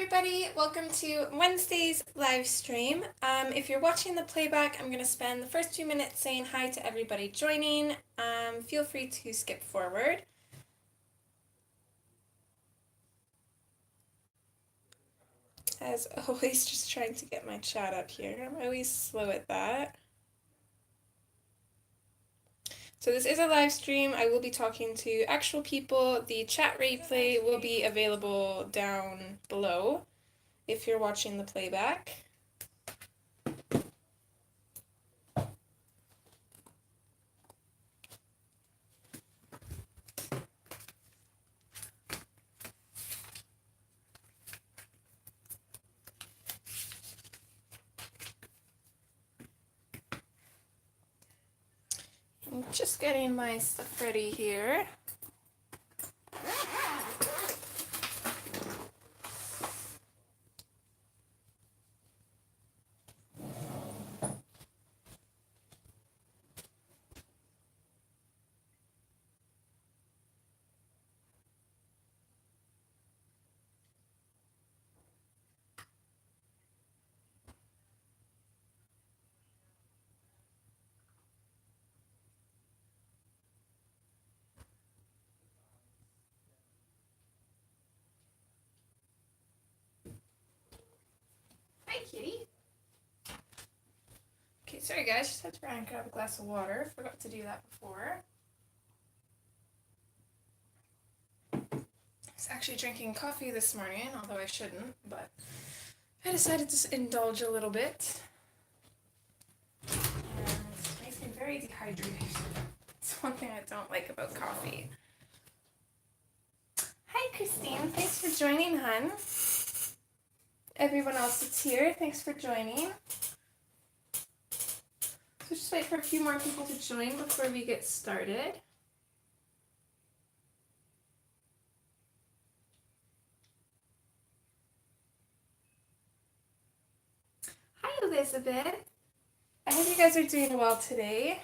everybody, welcome to Wednesday's live stream. If you're watching the playback, I'm going to spend the first few minutes saying hi to everybody joining. Feel free to skip forward. As always, just trying to get my chat up here. I'm always slow at that. So this is a live stream. I will be talking to actual people. The chat replay will be available down below if you're watching the playback. I'm just getting my stuff ready here. Hi, kitty. Okay, sorry guys, just had to run and grab a glass of water. Forgot to do that before. I was actually drinking coffee this morning, although I shouldn't, but I decided to indulge a little bit. And it makes me very dehydrated. It's one thing I don't like about coffee. Hi, Christine. Thanks for joining, hun. Everyone else that's here, thanks for joining. So just wait for a few more people to join before we get started. Hi, Elizabeth. I hope you guys are doing well today.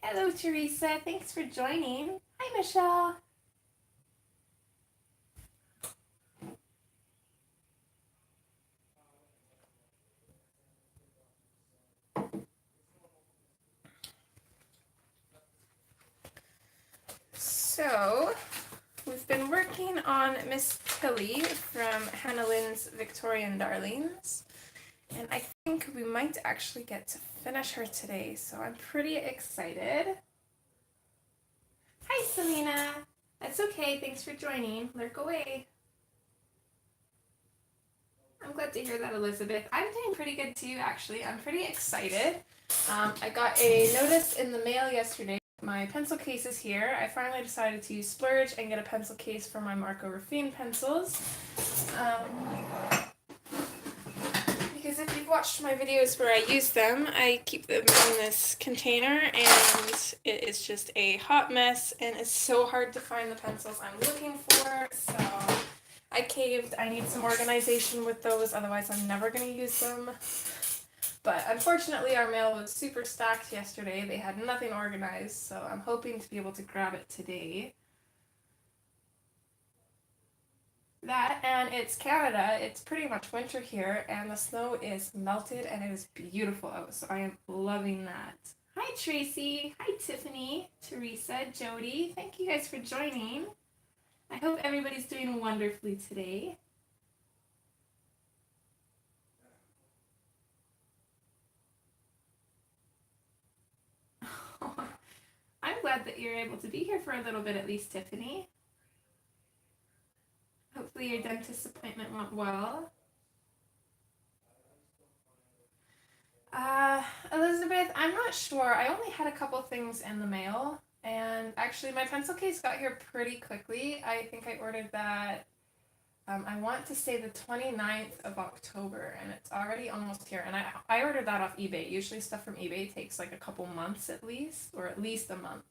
Hello, Teresa. Thanks for joining. Hi, Michelle. So, we've been working on Miss Tillie from Hannah Lynn's Victorian Darlings, and I think we might actually get to finish her today, so I'm pretty excited. Hi, Selena. That's okay. Thanks for joining. Lurk away. I'm glad to hear that, Elizabeth. I'm doing pretty good too, actually. I'm pretty excited. I got a notice in the mail yesterday. My pencil case is here. I finally decided to splurge and get a pencil case for my Marco Ruffin pencils. Because if you've watched my videos where I use them, I keep them in this container and it is just a hot mess and it's so hard to find the pencils I'm looking for, so I caved. I need some organization with those, otherwise I'm never going to use them. But unfortunately our mail was super stacked yesterday. They had nothing organized, so I'm hoping to be able to grab it today. That, and it's Canada. It's pretty much winter here, and the snow is melted, and it is beautiful out, so I am loving that. Hi, Tracy. Hi, Tiffany, Teresa, Jody. Thank you guys for joining. I hope everybody's doing wonderfully today. I'm glad that you're able to be here for a little bit at least, Tiffany. Hopefully your dentist appointment went well. Elizabeth, I'm not sure. I only had a couple things in the mail, and actually my pencil case got here pretty quickly. I think I ordered that, I want to say the 29th of October, and it's already almost here. And I ordered that off eBay. Usually stuff from eBay takes like a couple months at least, or at least a month.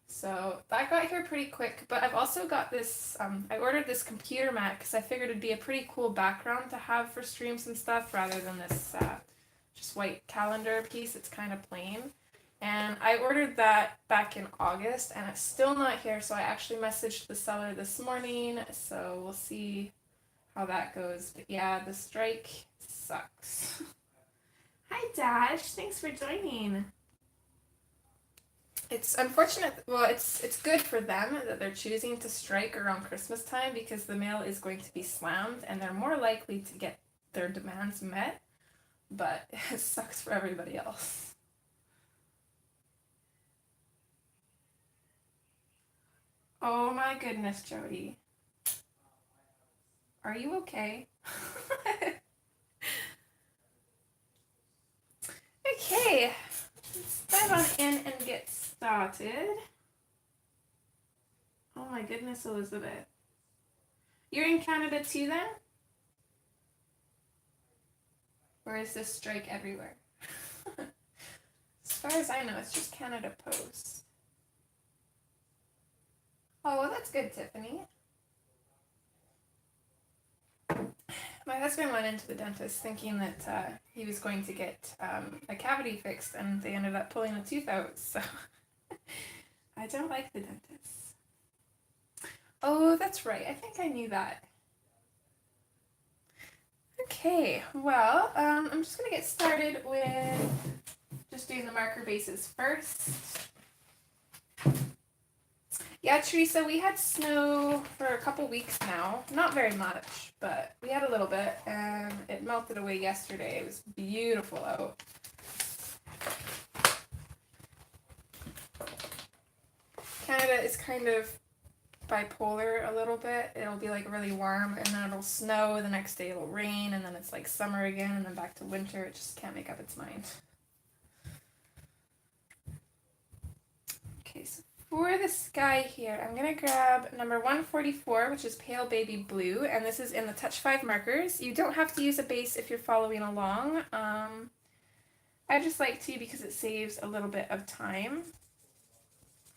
So that got here pretty quick, but I've also got this, I ordered this computer mat because I figured it'd be a pretty cool background to have for streams and stuff rather than this just white calendar piece. It's kind of plain. And I ordered that back in August and it's still not here, so I actually messaged the seller this morning, so we'll see how that goes. But yeah, the strike sucks. Hi Dash, thanks for joining. It's unfortunate, well, it's good for them that they're choosing to strike around Christmas time because the mail is going to be slammed and they're more likely to get their demands met, but it sucks for everybody else. Oh my goodness, Jody. Are you okay? Okay, let's dive on in and get started. Oh my goodness, Elizabeth. You're in Canada too then? Or is this strike everywhere? As far as I know, it's just Canada Post. Oh, well, that's good, Tiffany. My husband went into the dentist thinking that he was going to get a cavity fixed, and they ended up pulling a tooth out, so I don't like the dentist. Oh, that's right. I think I knew that. Okay, well, I'm just going to get started with just doing the marker bases first. Yeah, Teresa, we had snow for a couple weeks now. Not very much, but we had a little bit, and it melted away yesterday. It was beautiful out. Canada is kind of bipolar a little bit. It'll be like really warm, and then it'll snow. The next day it'll rain, and then it's like summer again, and then back to winter. It just can't make up its mind. Okay, so for the sky here, I'm going to grab number 144, which is Pale Baby Blue, and this is in the Touch 5 markers. You don't have to use a base if you're following along. I just like to because it saves a little bit of time.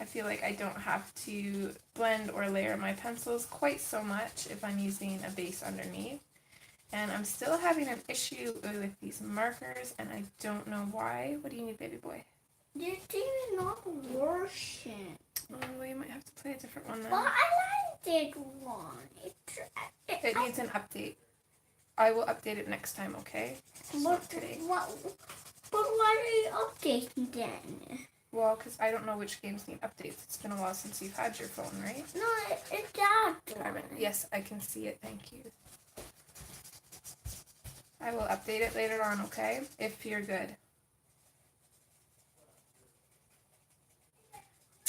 I feel like I don't have to blend or layer my pencils quite so much if I'm using a base underneath. And I'm still having an issue with these markers, and I don't know why. What do you need, baby boy? Your thing is not working. Oh, well, you might have to play a different one then. Well, I did one. It needs an update. I will update it next time, okay? Not today. But why are you updating then? Well, because I don't know which games need updates. It's been a while since you've had your phone, right? No, it's that one. Yes, I can see it. Thank you. I will update it later on, okay? If you're good.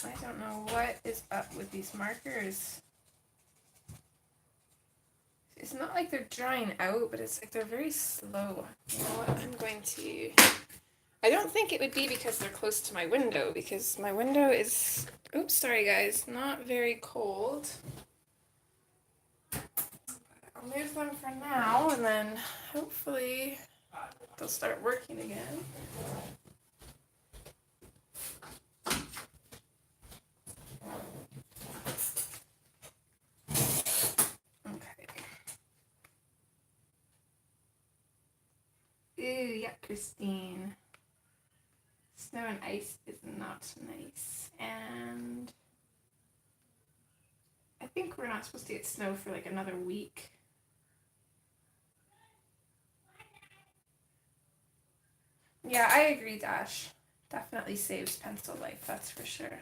I don't know what is up with these markers. It's not like they're drying out, but it's like they're very slow. You know what? I'm going to... I don't think it would be because they're close to my window, because my window is... Oops, sorry guys. Not very cold. I'll move them for now, and then hopefully they'll start working again. Ooh, yeah, Christine. Snow and ice is not nice. And I think we're not supposed to get snow for like another week. Yeah, I agree, Dash. Definitely saves pencil life, that's for sure.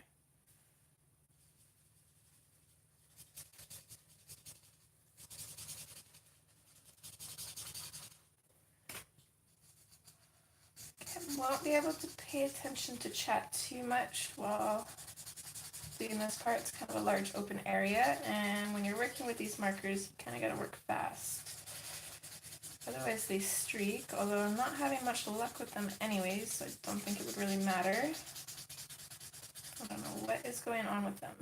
Won't be able to pay attention to chat too much while doing this part. It's kind of a large open area, and when you're working with these markers, you kind of got to work fast. Otherwise they streak, although I'm not having much luck with them anyways, so I don't think it would really matter. I don't know what is going on with them.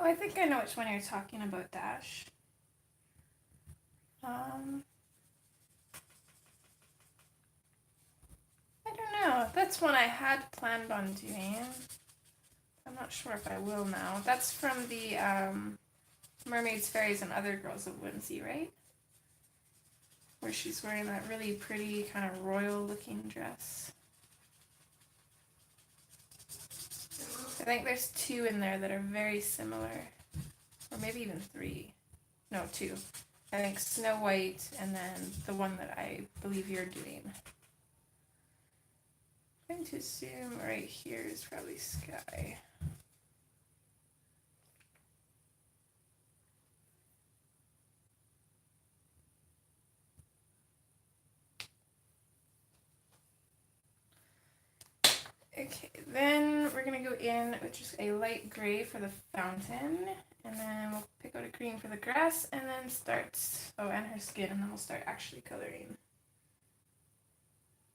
I think I know which one you're talking about, Dash. I don't know. That's one I had planned on doing. I'm not sure if I will now. That's from the Mermaids, Fairies, and Other Girls of Whimsy, right? Where she's wearing that really pretty kind of royal looking dress. I think there's 2 in there that are very similar. Or maybe even 3. No, 2. I think Snow White and then the one that I believe you're doing. I'm going to assume right here is probably Skyee. Okay, then we're going to go in with just a light gray for the fountain, and then we'll pick out a green for the grass, and then start, and her skin, and then we'll start actually coloring.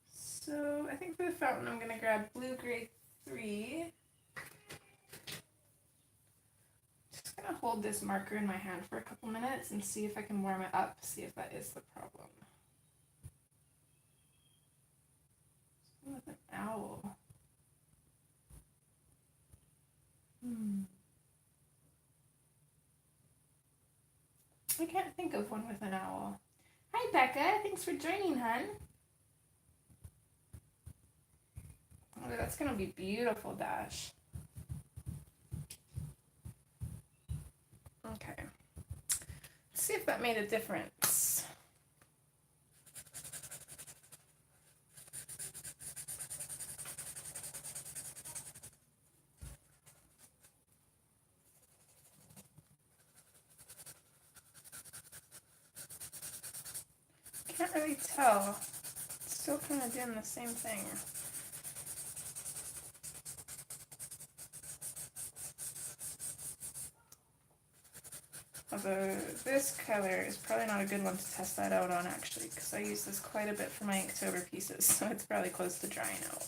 So I think for the fountain I'm going to grab blue gray 3. Just going to hold this marker in my hand for a couple minutes and see if I can warm it up, see if that is the problem. With an owl. I can't think of one with an owl. Hi Becca, thanks for joining, hun. Oh, that's gonna be beautiful, Dash. Okay. Let's see if that made a difference. Can't really tell. It's still kind of doing the same thing. Although this color is probably not a good one to test that out on actually, because I use this quite a bit for my Inktober pieces, so it's probably close to drying out.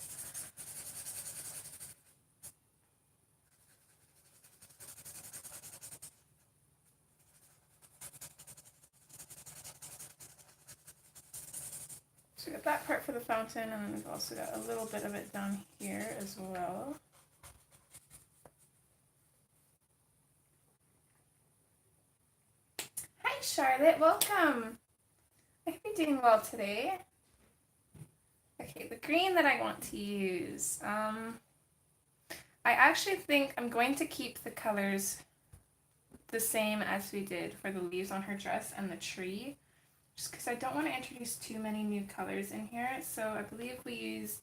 So we got that part for the fountain, and then we've also got a little bit of it down here as well. Hi Charlotte, welcome! I hope you're doing well today. Okay, the green that I want to use. I actually think I'm going to keep the colors the same as we did for the leaves on her dress and the tree, just because I don't want to introduce too many new colors in here. So I believe we used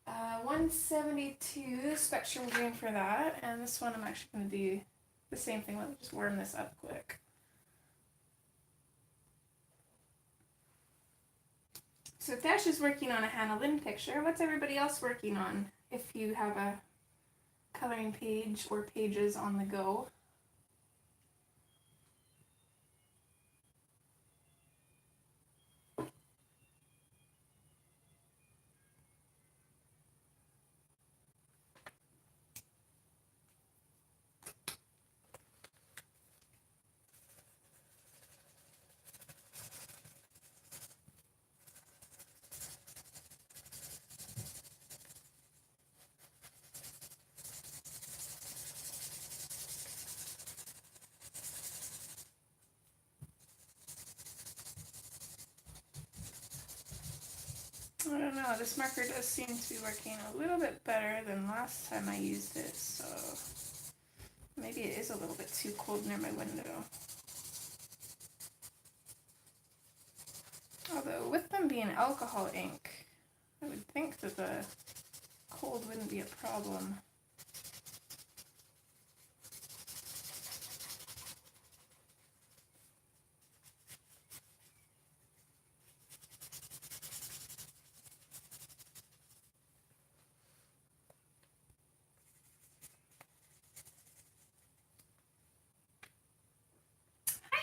172 Spectrum Green for that, and this one I'm actually going to do the same thing. Let me just warm this up quick. So Dash is working on a Hannah Lynn picture. What's everybody else working on if you have a coloring page or pages on the go? I don't know, this marker does seem to be working a little bit better than last time I used it, so maybe it is a little bit too cold near my window. Although with them being alcohol ink, I would think that the cold wouldn't be a problem.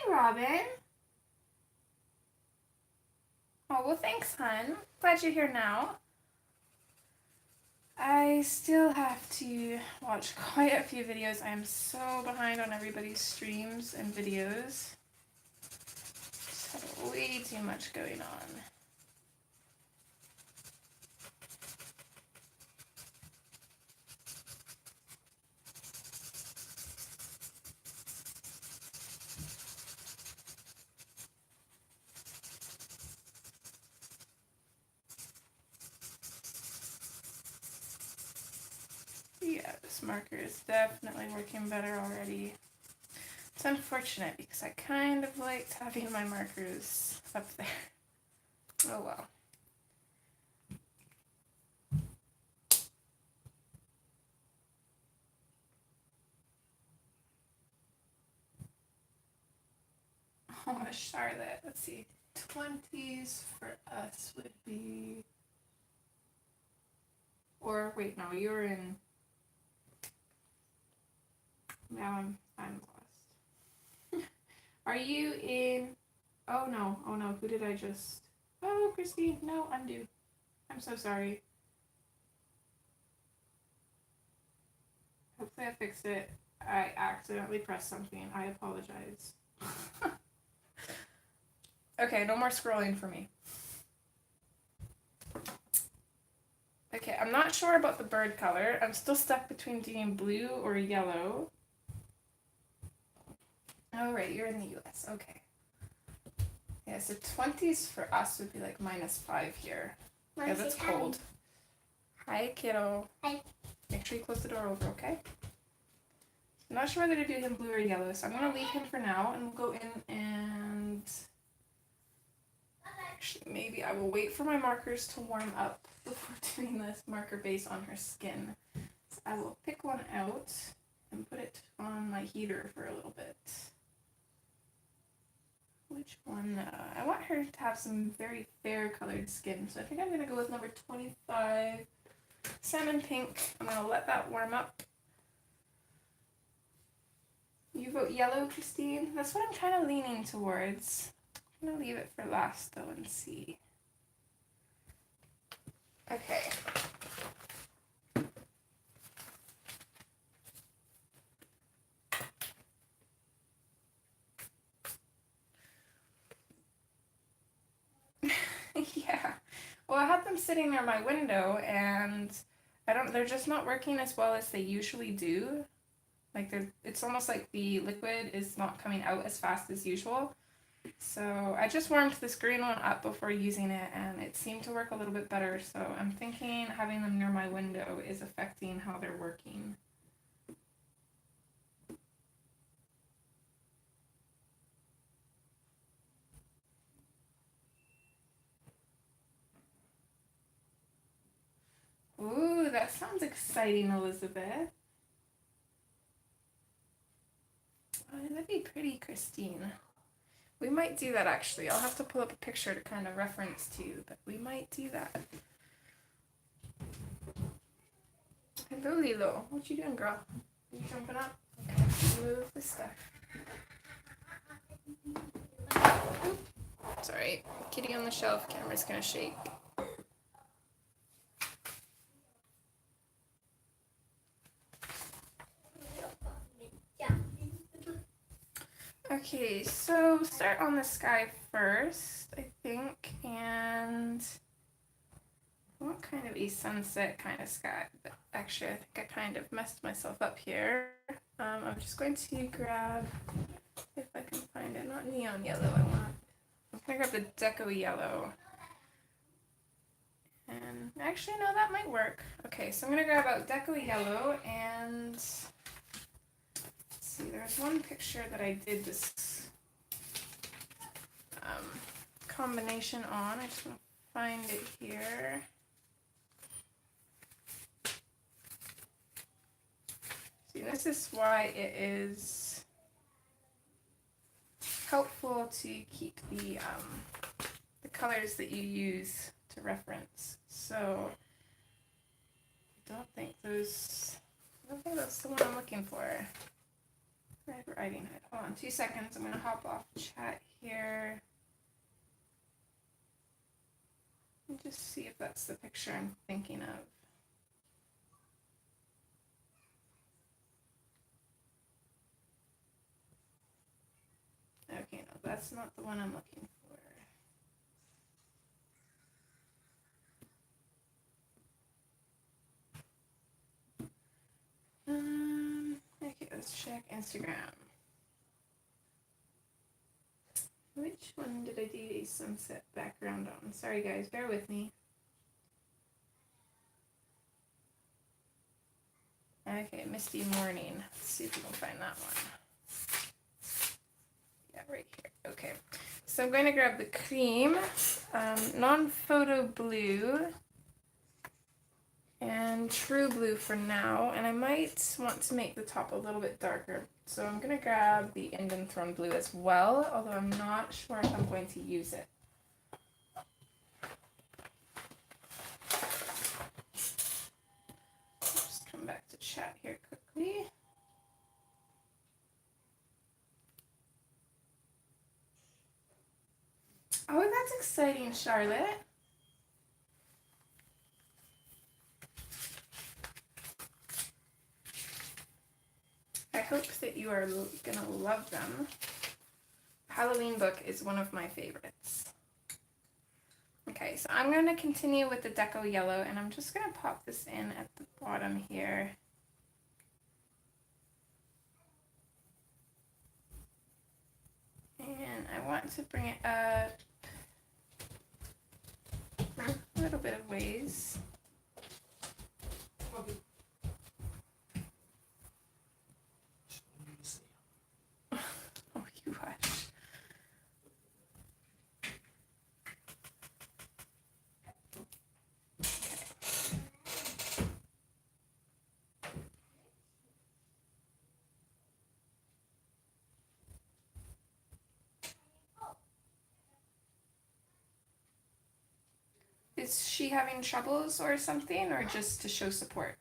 Robin. Oh, well, thanks, hon. Glad you're here now. I still have to watch quite a few videos. I am so behind on everybody's streams and videos. Just have way too much going on. Yeah, this marker is definitely working better already. It's unfortunate because I kind of liked having my markers up there. Oh well. Oh, Charlotte, let's see. 20s for us would be... Or, wait, no, you were in... Now I'm lost. Are you in... Oh no, who did I just... Oh, Christine, no, undo. I'm so sorry. Hopefully I fixed it. I accidentally pressed something. I apologize. Okay, no more scrolling for me. Okay, I'm not sure about the bird color. I'm still stuck between doing blue or yellow. Oh, right, you're in the US. Okay. Yeah, so 20s for us would be like -5 here. Yeah, that's cold. Hi, kiddo. Hi. Make sure you close the door over, okay? I'm not sure whether to do him blue or yellow, so I'm going to leave him for now, and we'll go in and... Actually, maybe I will wait for my markers to warm up before doing this marker base on her skin. So I will pick one out and put it on my heater for a little bit. Which one? I want her to have some very fair colored skin, so I think I'm going to go with number 25, salmon pink. I'm going to let that warm up. You vote yellow, Christine? That's what I'm kind of leaning towards. I'm going to leave it for last, though, and see. Okay. Yeah. Well, I had them sitting near my window, and they're just not working as well as they usually do. Like, it's almost like the liquid is not coming out as fast as usual. So I just warmed this green one up before using it, and it seemed to work a little bit better. So I'm thinking having them near my window is affecting how they're working. Ooh, that sounds exciting, Elizabeth. Oh, that'd be pretty, Christine. We might do that, actually. I'll have to pull up a picture to kind of reference to, but we might do that. Hello, Lilo. What you doing, girl? You jumping up? Okay, move the stuff. Oop. Sorry, kitty on the shelf. Camera's gonna shake. Okay, so start on the sky first, I think, and I want kind of a sunset kind of sky, but actually I think I kind of messed myself up here. I'm just going to grab, if I can find it, not neon yellow, I'm going to grab the deco yellow. And actually, no, that might work. Okay, so I'm going to grab out deco yellow, and see, there's one picture that I did this combination on. I just want to find it here. See, this is why it is helpful to keep the colors that you use to reference. So I don't think that's the one I'm looking for. Red Riding Hood. Hold on 2 seconds. I'm going to hop off chat here. And just see if that's the picture I'm thinking of. that's not the one I'm looking for. Okay, let's check Instagram. Which one did I do a sunset background on? Sorry guys, bear with me. Okay, Misty Morning. Let's see if we can find that one. Yeah, right here. Okay. So I'm going to grab the cream, non-photo blue, and true blue for now. And I might want to make the top a little bit darker. So I'm going to grab the Indian Throne blue as well, although I'm not sure if I'm going to use it. Just come back to chat here quickly. Oh, that's exciting, Charlotte. I hope that you are gonna love them. Halloween book is one of my favorites. Okay, so I'm gonna continue with the Deco Yellow, and I'm just gonna pop this in at the bottom here. And I want to bring it up a little bit of ways. Oh, you hush. Is she having troubles or something, or just to show support?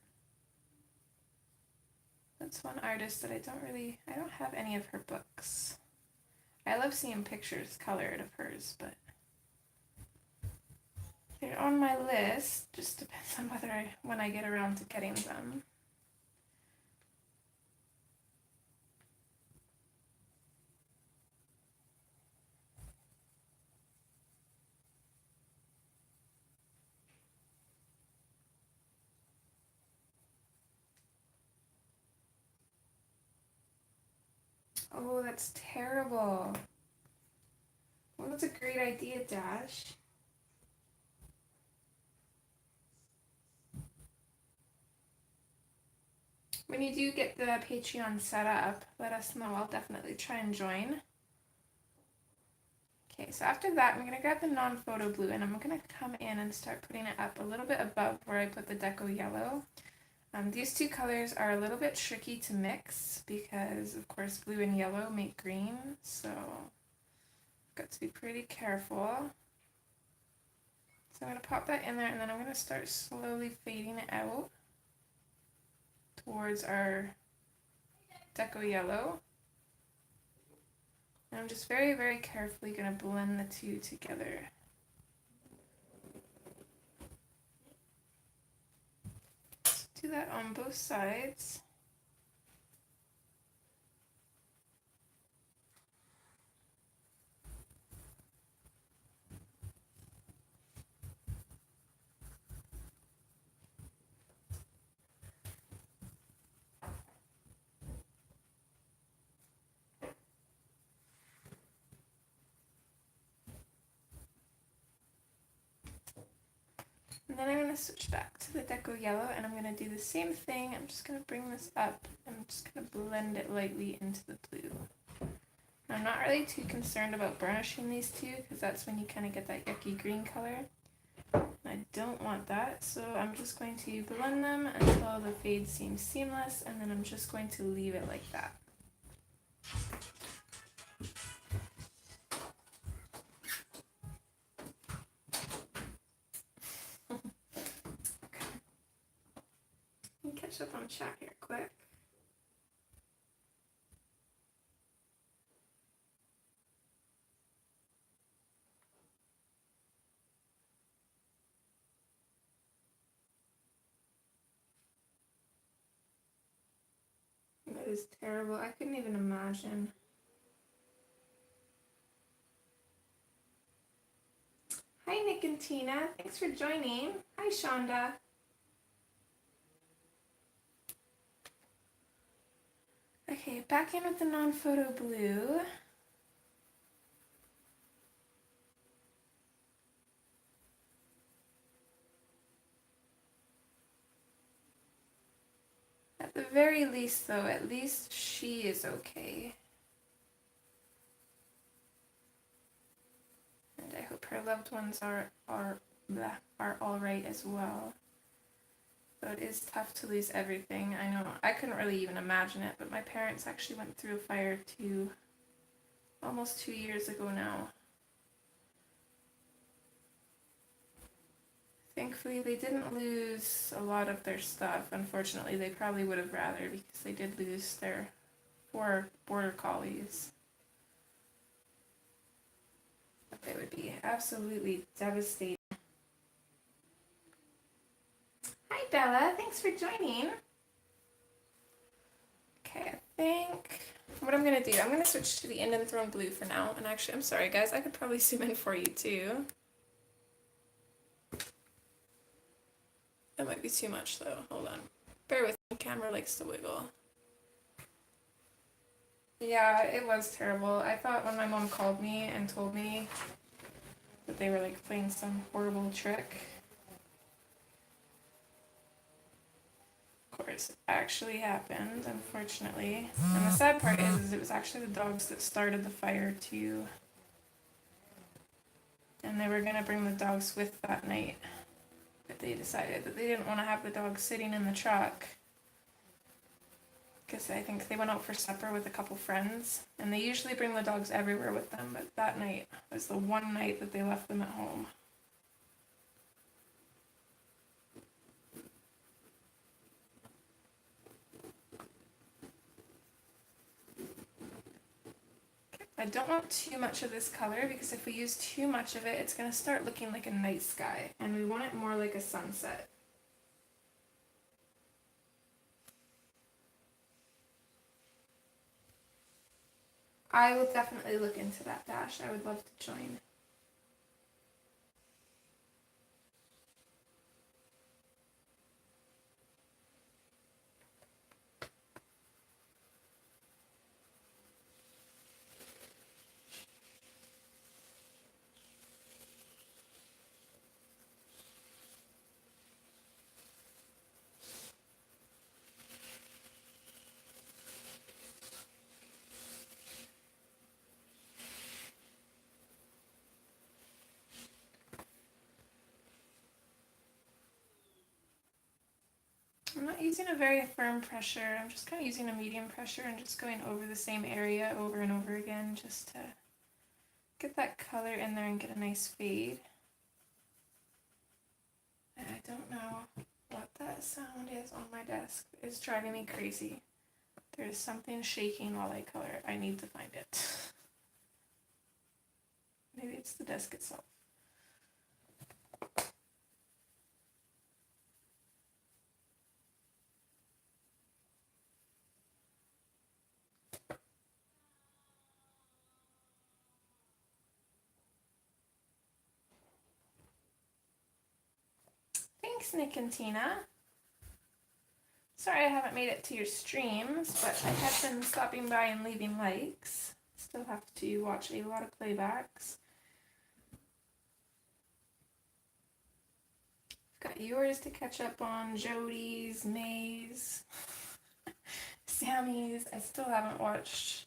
That's one artist that I don't have any of her books. I love seeing pictures colored of hers, but they're on my list. Just depends on when I get around to getting them. Oh, that's terrible. Well, that's a great idea, Dash. When you do get the Patreon set up, let us know. I'll definitely try and join. Okay, so after that, I'm going to grab the non-photo blue, and I'm going to come in and start putting it up a little bit above where I put the Deco Yellow. These two colors are a little bit tricky to mix because, of course, blue and yellow make green, so I've got to be pretty careful. So I'm going to pop that in there, and then I'm going to start slowly fading it out towards our Deco Yellow. And I'm just very, very carefully going to blend the two together. Do that on both sides. And then I'm going to switch back to the Deco Yellow, and I'm going to do the same thing. I'm just going to bring this up, and I'm just going to blend it lightly into the blue. And I'm not really too concerned about burnishing these two, because that's when you kind of get that yucky green color. I don't want that, so I'm just going to blend them until the fade seems seamless, and then I'm just going to leave it like that. Catch up on chat here quick. That is terrible. I couldn't even imagine. Hi, Nick and Tina. Thanks for joining. Hi, Shonda. Okay, back in with the non-photo blue. At the very least, though, at least she is okay. And I hope her loved ones are all right as well. Though it is tough to lose everything. I know I couldn't really even imagine it, but my parents actually went through a fire almost 2 years ago now. Thankfully, they didn't lose a lot of their stuff. Unfortunately, they probably would have rather, because they did lose their 4 border collies. But they would be absolutely devastated. Hi, Bella. Thanks for joining. Okay, I think what I'm going to do, I'm going to switch to the Indian Throne Blue for now. And actually, I'm sorry, guys. I could probably zoom in for you, too. That might be too much, though. Hold on. Bear with me. Camera likes to wiggle. Yeah, it was terrible. I thought when my mom called me and told me that they were like playing some horrible trick. Of course, it actually happened, unfortunately. And the sad part is it was actually the dogs that started the fire too. And they were gonna bring the dogs with that night. But they decided that they didn't want to have the dogs sitting in the truck. Because I think they went out for supper with a couple friends, and they usually bring the dogs everywhere with them, but that night was the one night that they left them at home. I don't want too much of this color, because if we use too much of it, it's going to start looking like a night sky, and we want it more like a sunset. I will definitely look into that, Dash. I would love to join. I'm not using a very firm pressure. I'm just kind of using a medium pressure and just going over the same area over and over again just to get that color in there and get a nice fade. And I don't know what that sound is on my desk. It's driving me crazy. There's something shaking while I color. I need to find it. Maybe it's the desk itself. Thanks, Nick and Tina. Sorry I haven't made it to your streams, but I have been stopping by and leaving likes. Still have to watch a lot of playbacks. I've got yours to catch up on, Jody's, May's, Sammy's. I still haven't watched.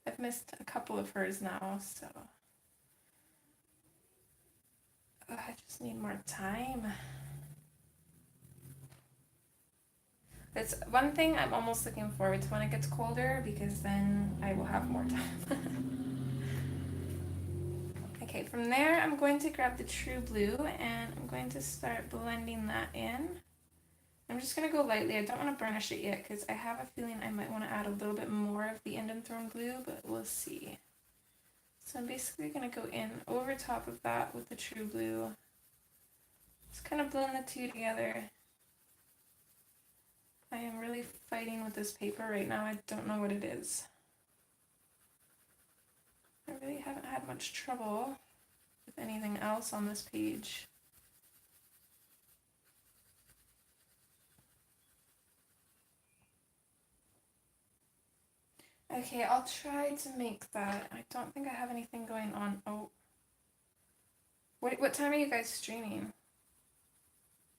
I've missed a couple of hers now, so I just need more time. That's one thing I'm almost looking forward to when it gets colder, because then I will have more time. Okay, from there I'm going to grab the True Blue and I'm going to start blending that in. I'm just going to go lightly. I don't want to burnish it yet because I have a feeling I might want to add a little bit more of the Indian Throne Blue, but we'll see. So I'm basically going to go in over top of that with the True Blue. Just kind of blend the two together. I am really fighting with this paper right now. I don't know what it is. I really haven't had much trouble. with anything else on this page. Okay, I'll try to make that. I don't think I have anything going on. Oh. What time are you guys streaming?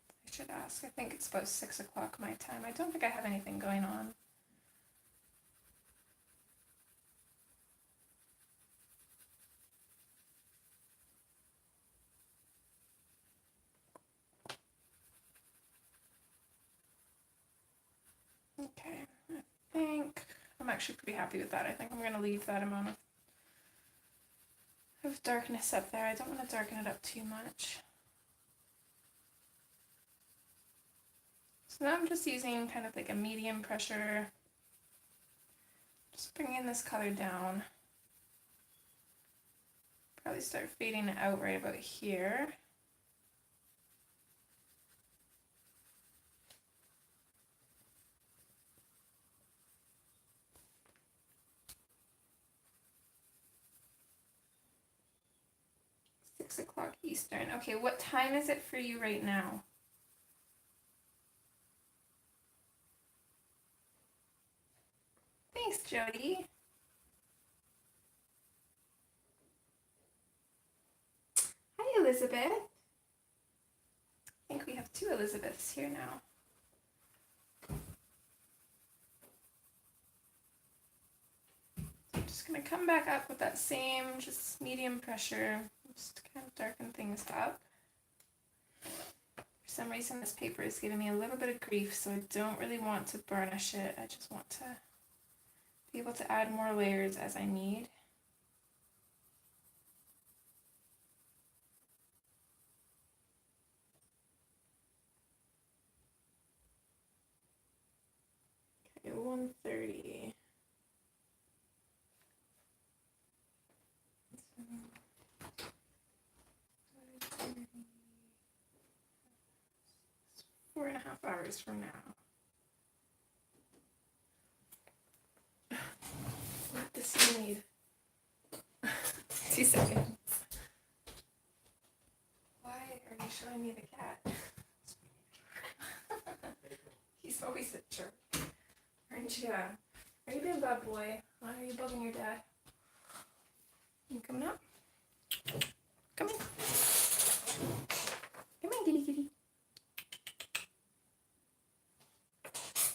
I should ask. I think it's about 6 o'clock my time. I don't think I have anything going on. Okay, I think I'm actually pretty happy with that. I think I'm going to leave that amount of darkness up there. I don't want to darken it up too much. So now I'm just using kind of like a medium pressure, just bringing this color down. Probably start fading it out right about here. Six o'clock Eastern. Okay, what time is it for you right now? Thanks, Jody. Hi, Elizabeth. I think we have two Elizabeths here now. I'm just going to come back up with that same, just medium pressure, just to kind of darken things up. For some reason, this paper is giving me a little bit of grief, so I don't really want to burnish it. I just want to be able to add more layers as I need. Okay, 1:30. 4.5 hours from now. What does he need? 2 seconds. Why are you showing me the cat? He's always a jerk. Aren't you? Are you being a bad boy? Why are you bugging your dad? You coming up? Come in. Come in, kitty kitty.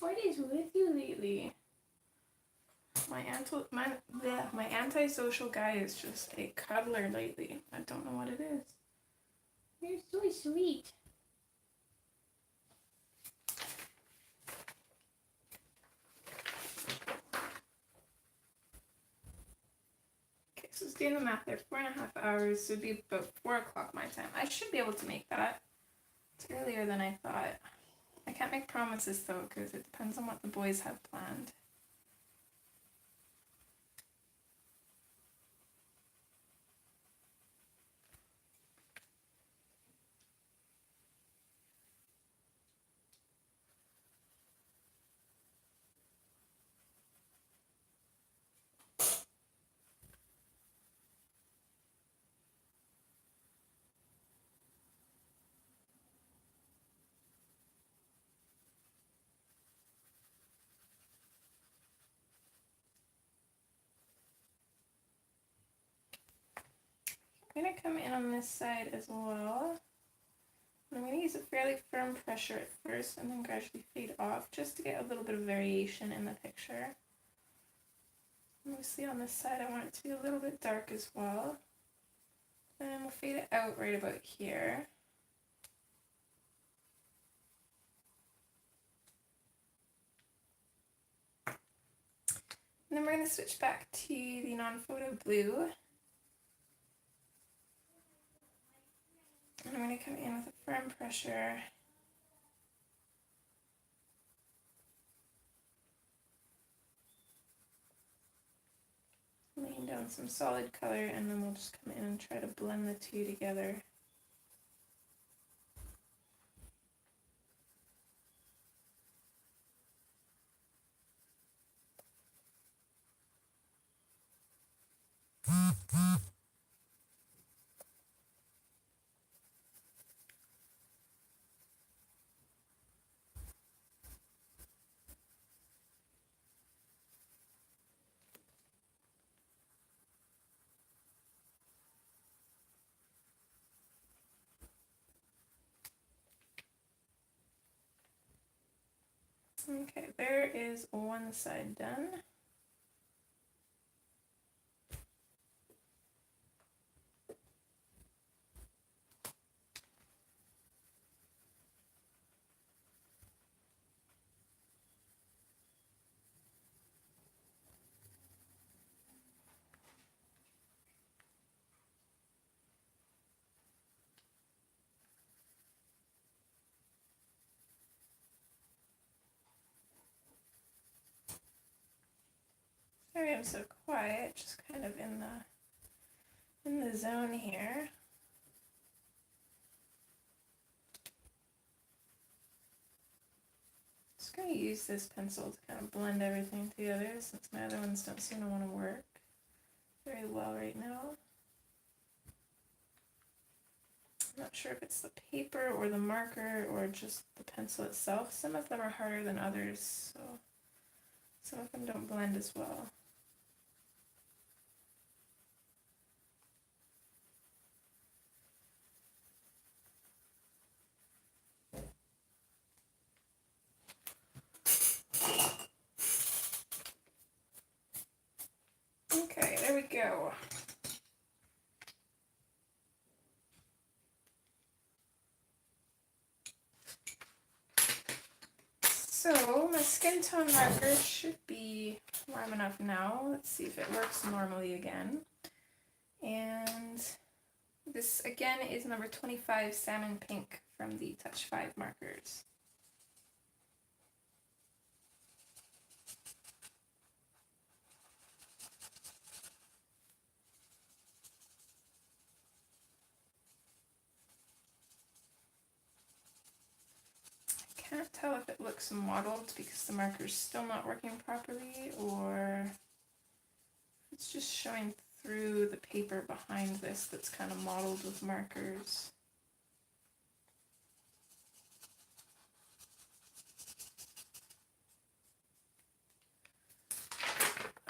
What is with you lately? My antisocial guy is just a cuddler lately. I don't know what it is. You're so sweet. Okay, so it's doing the math there. 4.5 hours, so it'd be about 4 o'clock my time. I should be able to make that. It's earlier than I thought. I can't make promises though, because it depends on what the boys have planned. I'm going to come in on this side as well. I'm going to use a fairly firm pressure at first and then gradually fade off just to get a little bit of variation in the picture. Mostly on this side I want it to be a little bit dark as well. And we'll fade it out right about here. And then we're going to switch back to the non-photo blue. And I'm going to come in with a firm pressure. Laying down some solid color, and then we'll just come in and try to blend the two together. Okay, there is one side done. Sorry I'm so quiet, just kind of in the zone here. Just going to use this pencil to kind of blend everything together since my other ones don't seem to want to work very well right now. I'm not sure if it's the paper or the marker or just the pencil itself. Some of them are harder than others, so some of them don't blend as well. Okay, there we go. So my skin tone marker should be warm enough now. Let's see if it works normally again. And this again is number 25 Salmon Pink from the Touch 5 markers. Can't tell if it looks mottled because the marker's still not working properly, or it's just showing through the paper behind this that's kind of mottled with markers.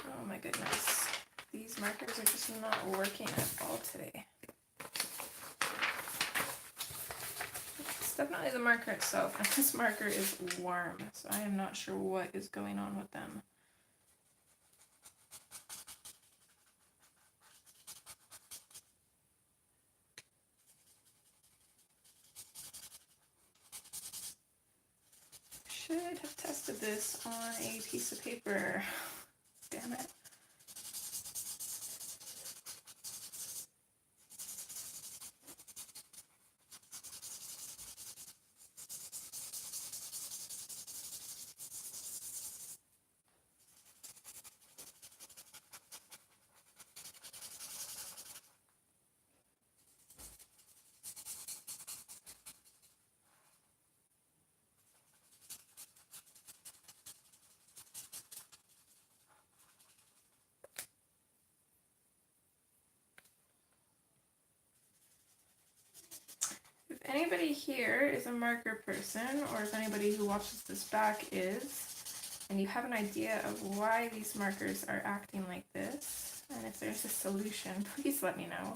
Oh my goodness, these markers are just not working at all today. Definitely the marker itself, and this marker is warm, so I am not sure what is going on with them. Should have tested this on a piece of paper. Damn it. If anybody here is a marker person, or if anybody who watches this back is, and you have an idea of why these markers are acting like this, and if there's a solution, please let me know.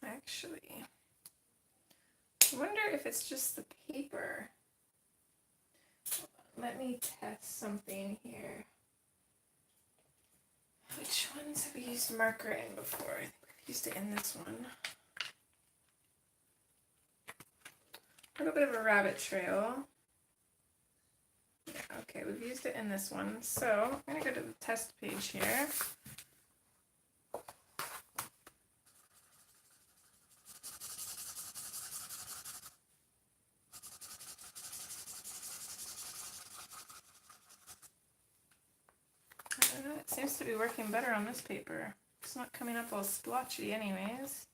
Actually, I wonder if it's just the paper. Let me test something here. Which ones have we used marker in before? I think we've used it in this one. A little bit of a rabbit trail. Yeah, okay, we've used it in this one. So I'm going to go to the test page here. I don't know, it seems to be working better on this paper. It's not coming up all splotchy anyways.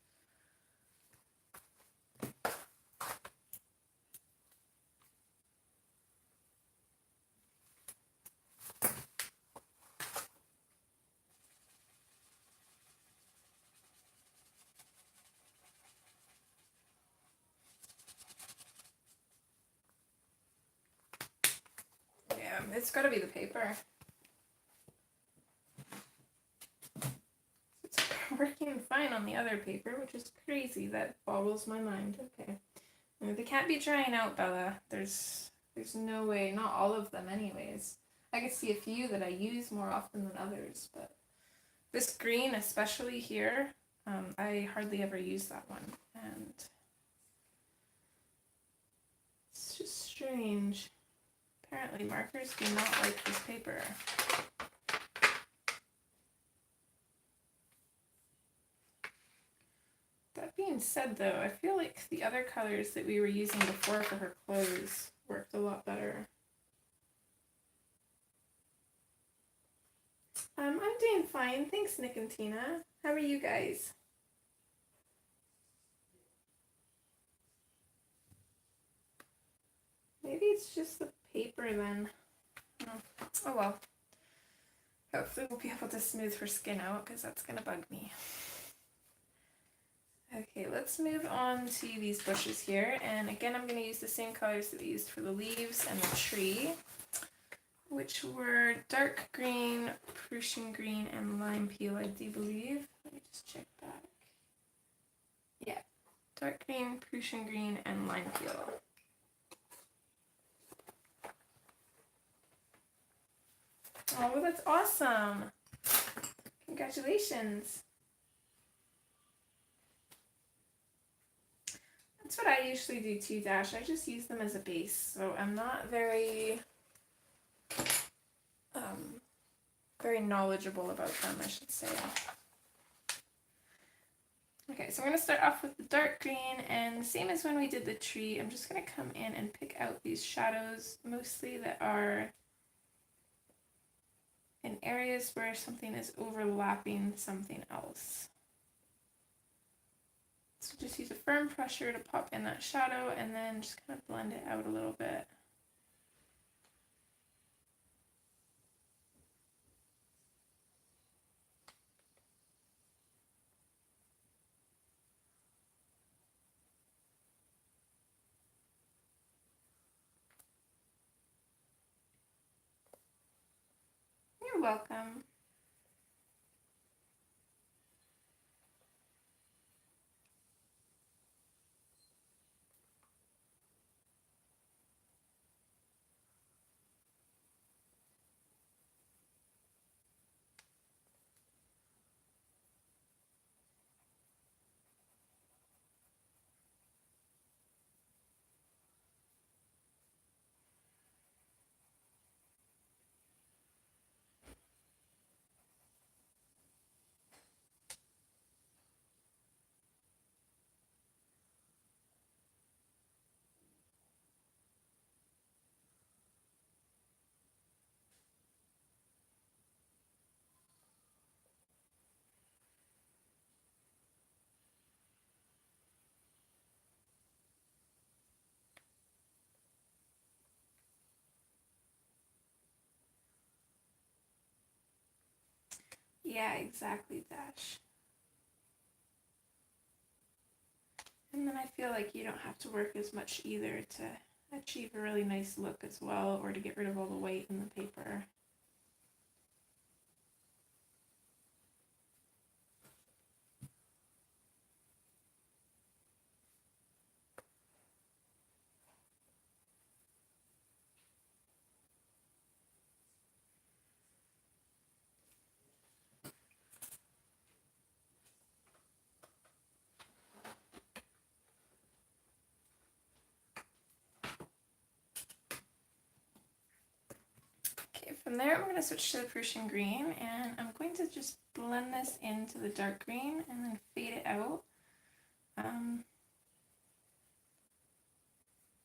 It's gotta be the paper. It's working fine on the other paper, which is crazy. That boggles my mind. Okay. They can't be drying out, Bella. There's no way. Not all of them anyways. I can see a few that I use more often than others, but this green, especially here, I hardly ever use that one. And it's just strange. Apparently markers do not like this paper. That being said though, I feel like the other colors that we were using before for her clothes worked a lot better. I'm doing fine. Thanks, Nick and Tina. How are you guys? Maybe it's just the paper then. Oh well. Hopefully we'll be able to smooth her skin out because that's going to bug me. Okay, let's move on to these bushes here. And again, I'm going to use the same colors that we used for the leaves and the tree, which were dark green, Prussian green, and lime peel, I do believe. Let me just check back. Yeah, dark green, Prussian green, and lime peel. Oh, well, that's awesome. Congratulations. That's what I usually do too, Dash. I just use them as a base, so I'm not very knowledgeable about them, I should say. Okay, so I'm going to start off with the dark green, and same as when we did the tree, I'm just going to come in and pick out these shadows, mostly that are in areas where something is overlapping something else. So just use a firm pressure to pop in that shadow and then just kind of blend it out a little bit. You're welcome. Yeah, exactly, Dash. And then I feel like you don't have to work as much either to achieve a really nice look as well, or to get rid of all the white in the paper. Okay, from there I'm going to switch to the Prussian green, and I'm going to just blend this into the dark green and then fade it out.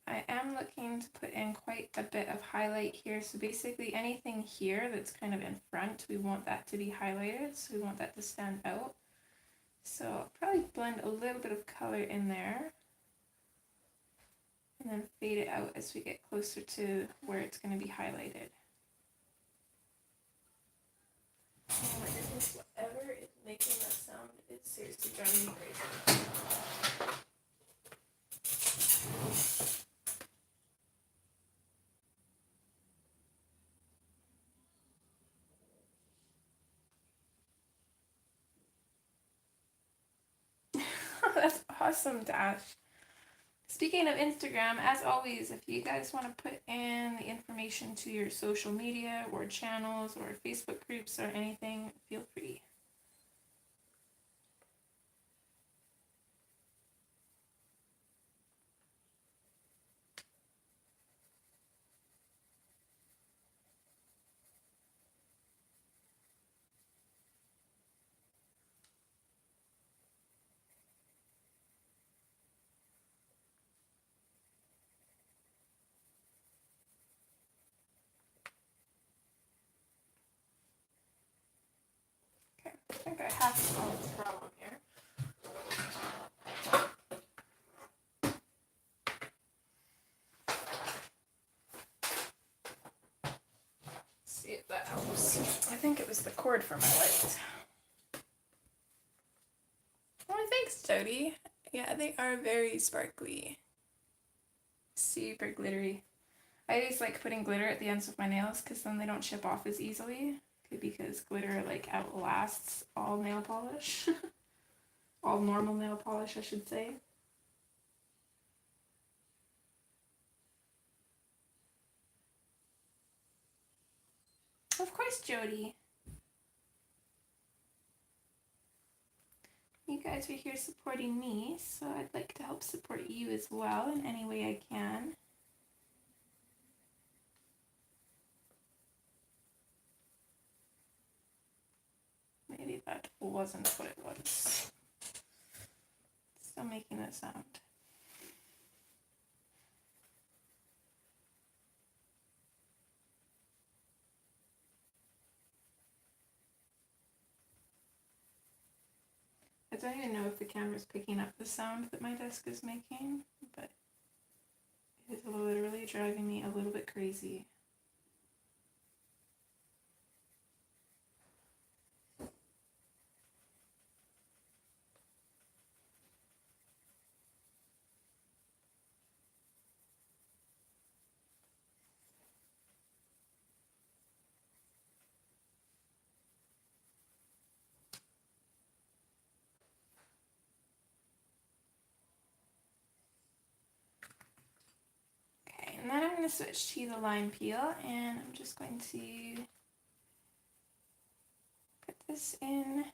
I am looking to put in quite a bit of highlight here, so basically anything here that's kind of in front, we want that to be highlighted, so we want that to stand out. So I'll probably blend a little bit of color in there and then fade it out as we get closer to where it's going to be highlighted. Oh my goodness, whatever is making that sound is seriously driving me crazy. Awesome, Dash. Speaking of Instagram, as always, if you guys want to put in the information to your social media or channels or Facebook groups or anything, feel free. Okay, I think I have to solve this problem here. See if that helps. I think it was the cord for my light. Oh, thanks, Jody. Yeah, they are very sparkly. Super glittery. I always like putting glitter at the ends of my nails because then they don't chip off as easily. Because glitter like outlasts all nail polish. All normal nail polish, I should say. Of course, Jody. You guys are here supporting me, so I'd like to help support you as well in any way I can. Maybe that wasn't what it was. Still making that sound. I don't even know if the camera's picking up the sound that my desk is making, but it is literally driving me a little bit crazy. And then I'm going to switch to the line peel, and I'm just going to put this in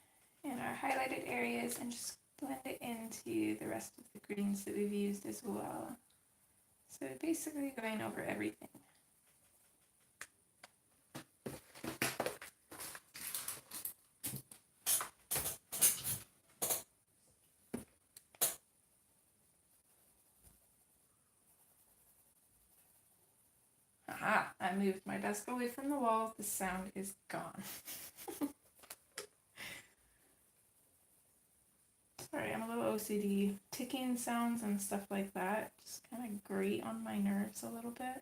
our highlighted areas and just blend it into the rest of the greens that we've used as well. So basically going over everything. Aha, I moved my desk away from the wall. The sound is gone. Sorry, I'm a little OCD. Ticking sounds and stuff like that just kind of grate on my nerves a little bit.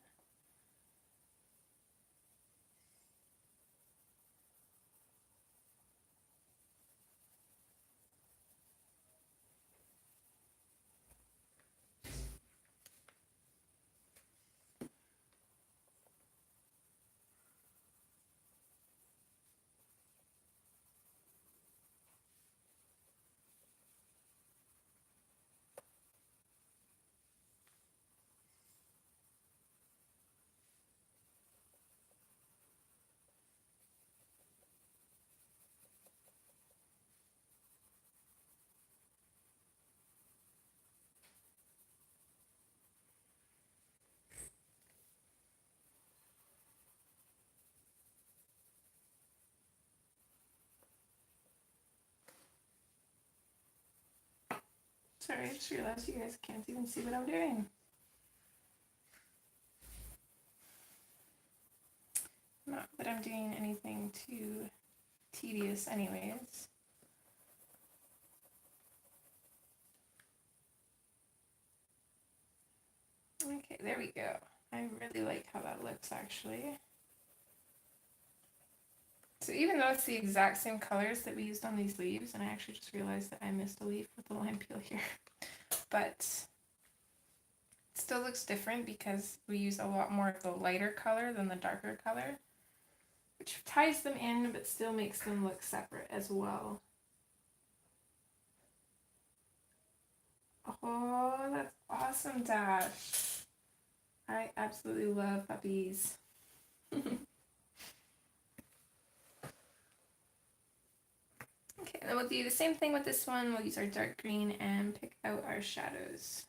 Sorry, I just realized you guys can't even see what I'm doing. Not that I'm doing anything too tedious anyways. Okay, there we go. I really like how that looks actually. So even though it's the exact same colors that we used on these leaves, and I actually just realized that I missed a leaf with the lime peel here, but it still looks different because we use a lot more of the lighter color than the darker color, which ties them in but still makes them look separate as well. Oh, that's awesome, Dash. I absolutely love puppies. Okay, then we'll do the same thing with this one. We'll use our dark green and pick out our shadows.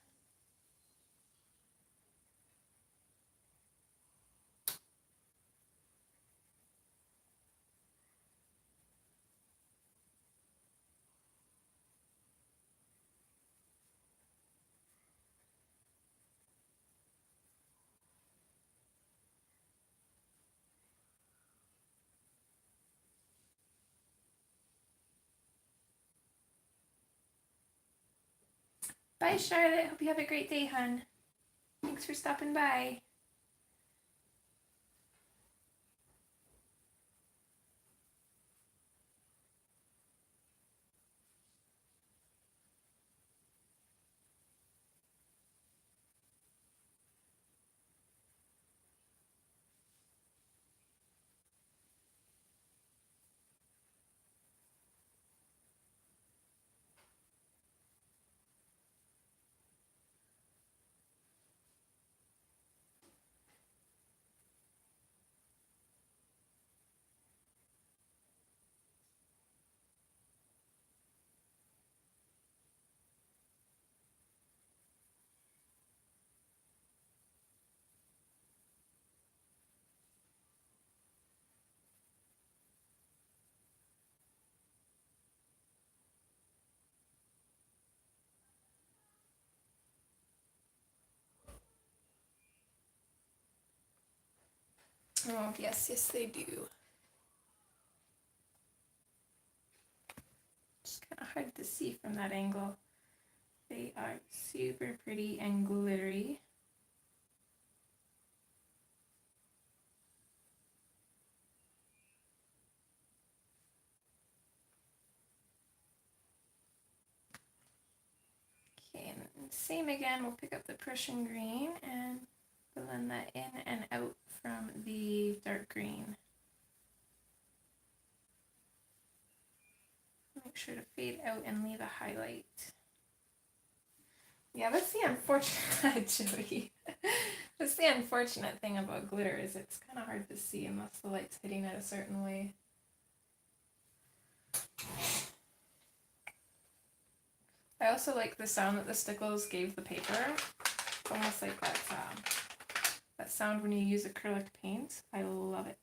Bye, Charlotte. Hope you have a great day, hun. Thanks for stopping by. Oh, yes, they do. It's kind of hard to see from that angle. They are super pretty and glittery. Okay, and same again, we'll pick up the Prussian green and blend that in and out from the dark green. Make sure to fade out and leave a highlight. Yeah, that's the unfortunate, Joey. That's the unfortunate thing about glitter is it's kind of hard to see unless the light's hitting it a certain way. I also like the sound that the stickles gave the paper. It's almost like that sound when you use acrylic paint. I love it.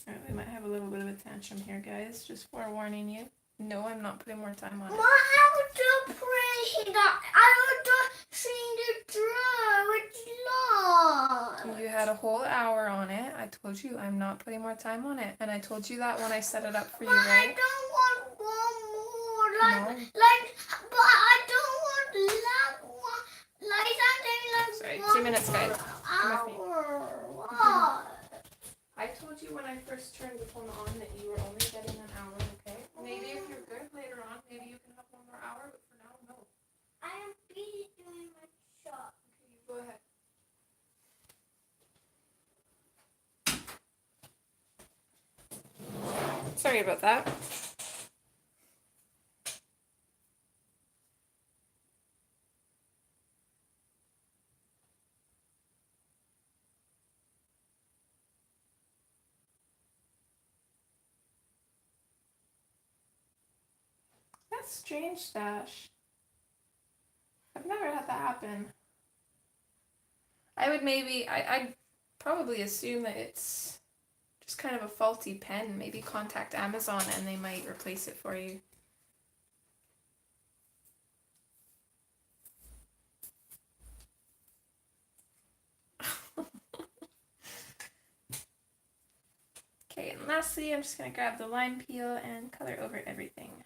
Alright, we might have a little bit of a tantrum here, guys. Just forewarning you. No, I'm not putting more time on it. I would pray that I would see the draw. It's long. You had a whole hour on it. I told you I'm not putting more time on it. And I told you that when I set it up for you, right? I don't want one more. No. But I don't want that one. Like something like Sorry, 2 minutes, guys. Come with me. What? I told you when I first turned the phone on that you were only getting an hour, okay? Maybe if you're good later on, maybe you can have one more hour, but for now, no. I am busy doing my shot. Okay, you go ahead. Sorry about that. That's strange, Dash. I've never had that happen. I'd probably assume that it's just kind of a faulty pen. Maybe contact Amazon and they might replace it for you. lastly, I'm just going to grab the lime peel and color over everything.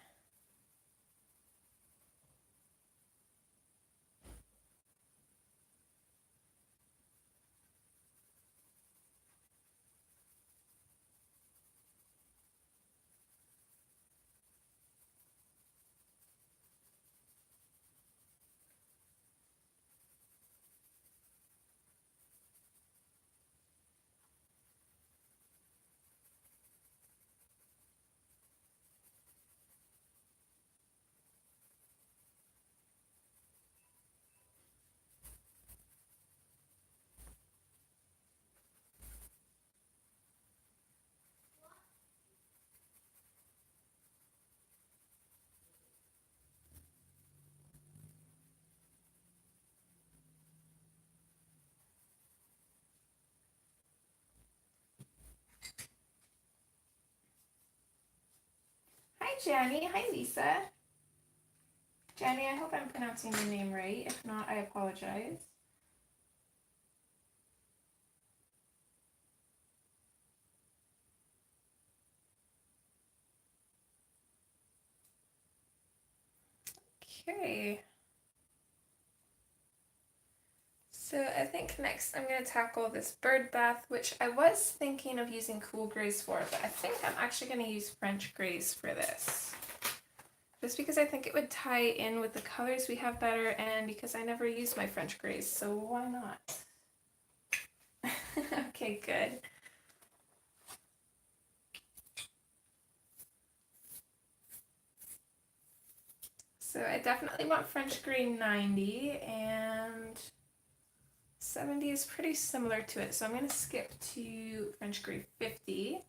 Hi, Janny. Hi, Lisa. Janny, I hope I'm pronouncing your name right. If not, I apologize. Okay. So I think next I'm going to tackle this bird bath, which I was thinking of using cool grays for, but I think I'm actually going to use French grays for this. Just because I think it would tie in with the colors we have better, and because I never use my French grays, so why not? Okay, good. So I definitely want French gray 90, and 70 is pretty similar to it, so I'm going to skip to French gray 50.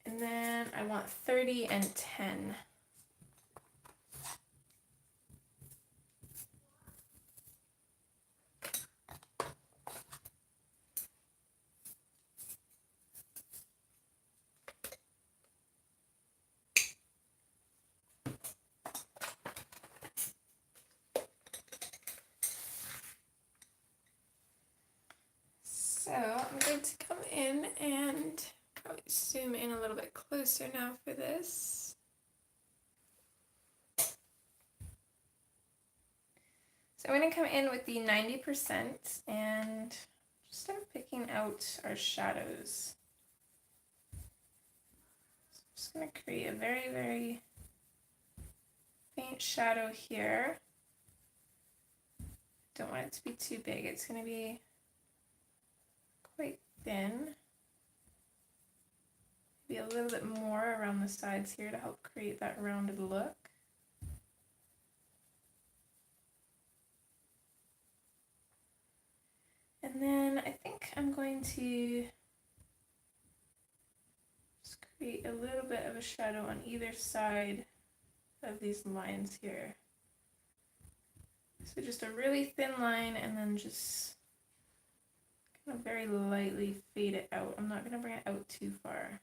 And then I want 30 and 10. So I'm going to come in and probably zoom in a little bit closer now for this. So I'm going to come in with the 90% and just start picking out our shadows. So I'm just going to create a very, very faint shadow here. Don't want it to be too big. It's going to be quite thin. Maybe a little bit more around the sides here to help create that rounded look. And then I think I'm going to just create a little bit of a shadow on either side of these lines here. So just a really thin line and then just kind of very lightly fade it out. I'm not going to bring it out too far.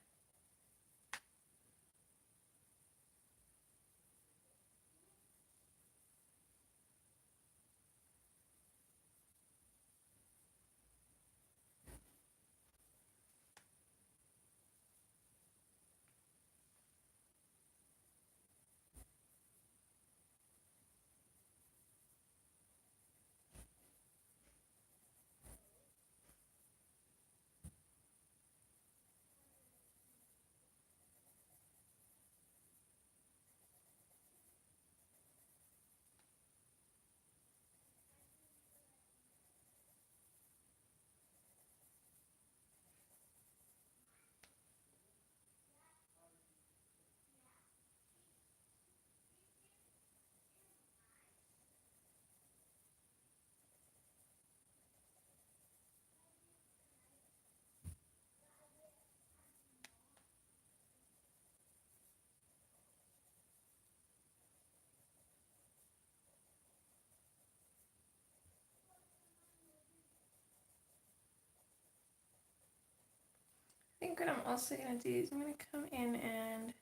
I think what I'm also going to do is I'm going to come in and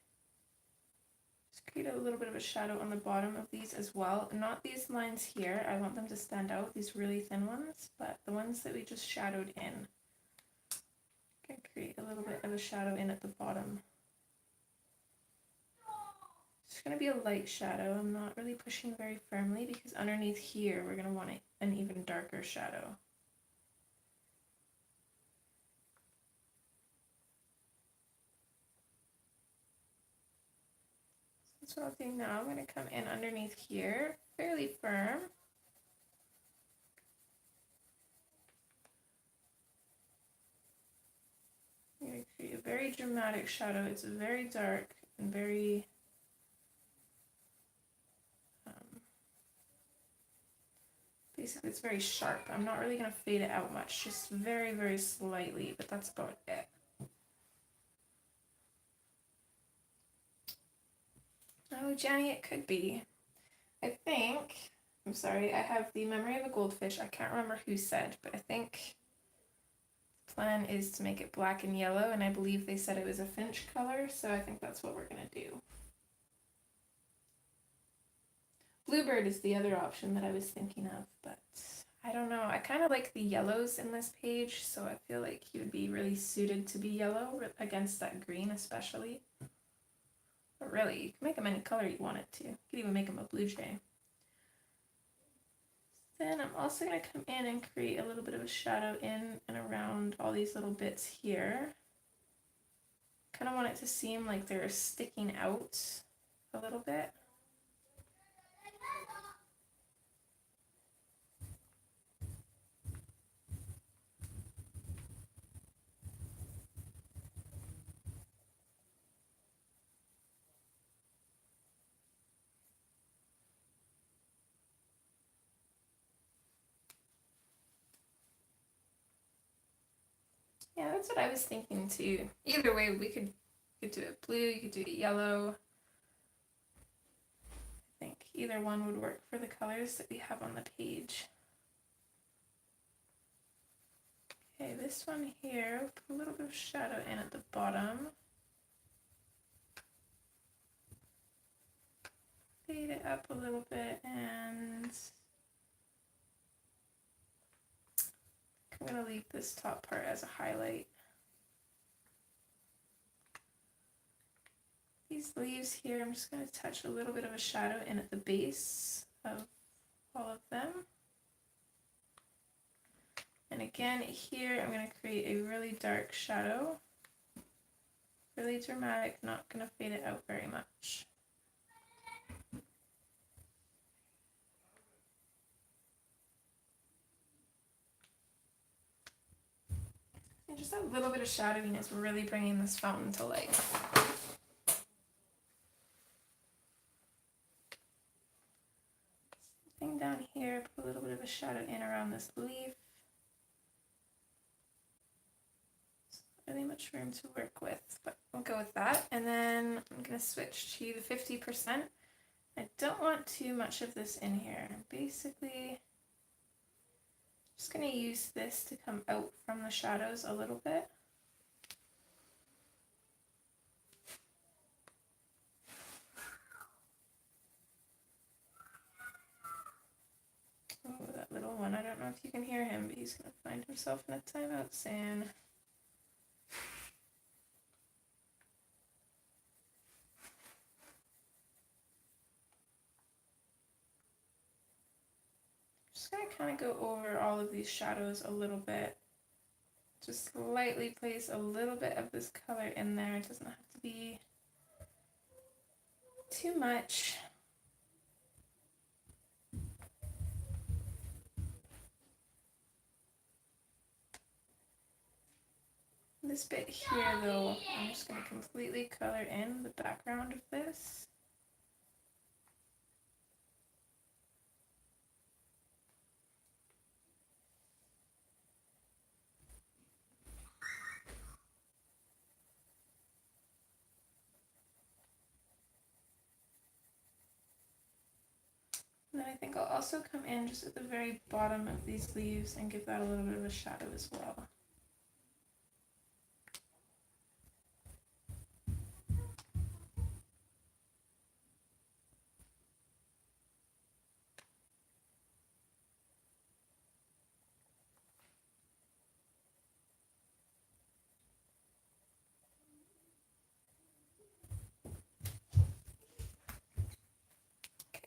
just create a little bit of a shadow on the bottom of these as well. Not these lines here, I want them to stand out, these really thin ones, but the ones that we just shadowed in. going to create a little bit of a shadow in at the bottom. It's going to be a light shadow. I'm not really pushing very firmly because underneath here we're going to want an even darker shadow. That's what I'll do now. I'm going to come in underneath here, fairly firm. I'm going to create a very dramatic shadow. It's very dark and very basically it's very sharp. I'm not really going to fade it out much, just very, very slightly, but that's about it. Oh, Jenny, it could be. I think, I'm sorry, I have the memory of a goldfish. I can't remember who said, but I think the plan is to make it black and yellow, and I believe they said it was a finch color, so I think that's what we're going to do. Bluebird is the other option that I was thinking of, but I don't know. I kind of like the yellows in this page, so I feel like he would be really suited to be yellow against that green especially. But really, you can make him any color you want it to. You could even make him a blue jay. Then I'm also going to come in and create a little bit of a shadow in and around all these little bits here. Kind of want it to seem like they're sticking out a little bit. Yeah, that's what I was thinking too. Either way, we could do it blue, you could do it yellow. I think either one would work for the colors that we have on the page. Okay, this one here, put a little bit of shadow in at the bottom. Fade it up a little bit, and I'm going to leave this top part as a highlight. These leaves here, I'm just going to touch a little bit of a shadow in at the base of all of them. And again, here I'm going to create a really dark shadow. Really dramatic, not going to fade it out very much. And just that little bit of shadowing is really bringing this fountain to life. Thing down here, put a little bit of a shadow in around this leaf. Not really much room to work with, but we'll go with that. And then I'm going to switch to the 50%. I don't want too much of this in here. Basically, just going to use this to come out from the shadows a little bit. Oh, that little one. I don't know if you can hear him, but he's going to find himself in a timeout soon. Just going to kind of go over all of these shadows a little bit. Just lightly place a little bit of this color in there. It doesn't have to be too much. This bit here though, I'm just going to completely color in the background of this. And then I think I'll also come in just at the very bottom of these leaves and give that a little bit of a shadow as well.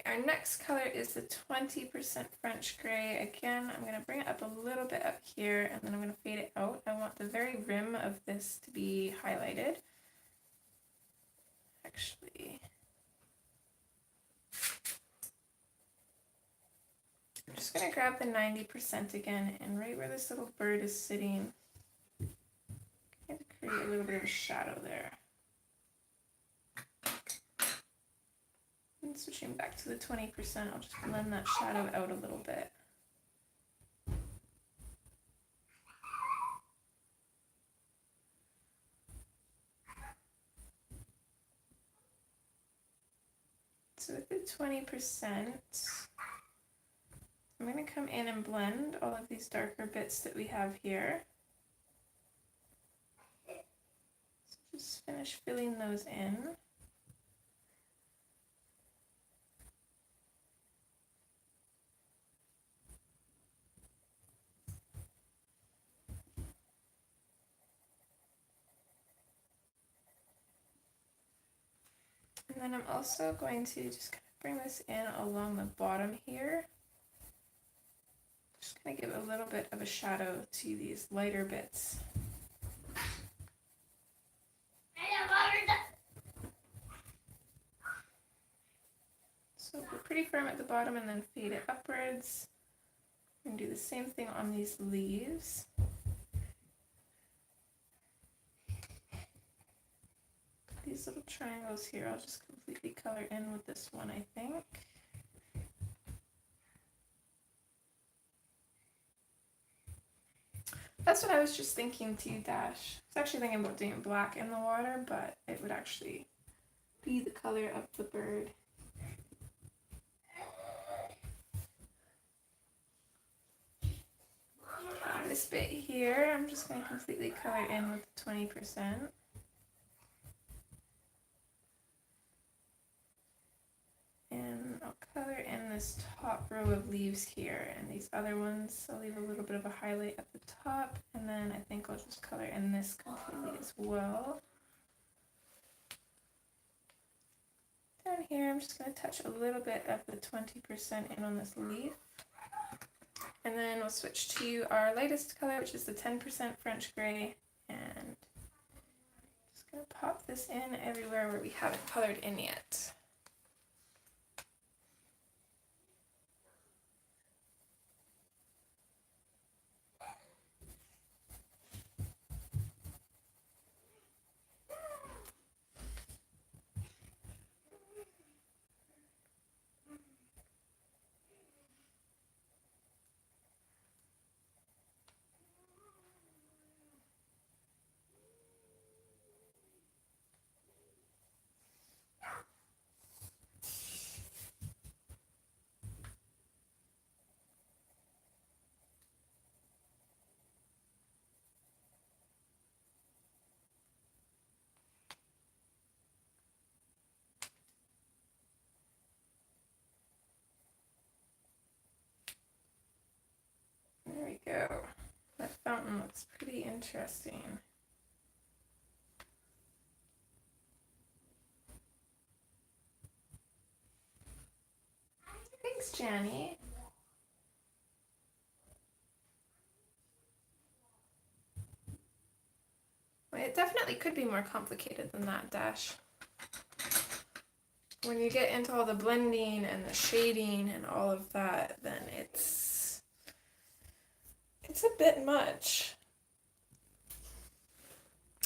our next color is the 20% French Gray. Again, I'm going to bring it up a little bit up here, and then I'm going to fade it out. I want the very rim of this to be highlighted. Actually, I'm just going to grab the 90% again, and right where this little bird is sitting, I'm going to create a little bit of a shadow there. And switching back to the 20%, I'll just blend that shadow out a little bit. So with the 20%, I'm going to come in and blend all of these darker bits that we have here. So just finish filling those in. And then I'm also going to just kind of bring this in along the bottom here. Just going to give a little bit of a shadow to these lighter bits. So we're pretty firm at the bottom and then fade it upwards. We're going to do the same thing on these leaves. These little triangles here, I'll just completely color in with this one, I think. That's what I was just thinking too, Dash. I was actually thinking about doing black in the water, but it would actually be the color of the bird. This bit here, I'm just going to completely color in with 20%. And I'll color in this top row of leaves here, and these other ones I'll leave a little bit of a highlight at the top, and then I think I'll just color in this completely as well. Down here I'm just going to touch a little bit of the 20% in on this leaf, and then we'll switch to our lightest color, which is the 10% French Gray, and just going to pop this in everywhere where we haven't colored in yet. There we go. That fountain looks pretty interesting. Thanks, Janny. Well, it definitely could be more complicated than that, Dash. When you get into all the blending and the shading and all of that, then it's a bit much.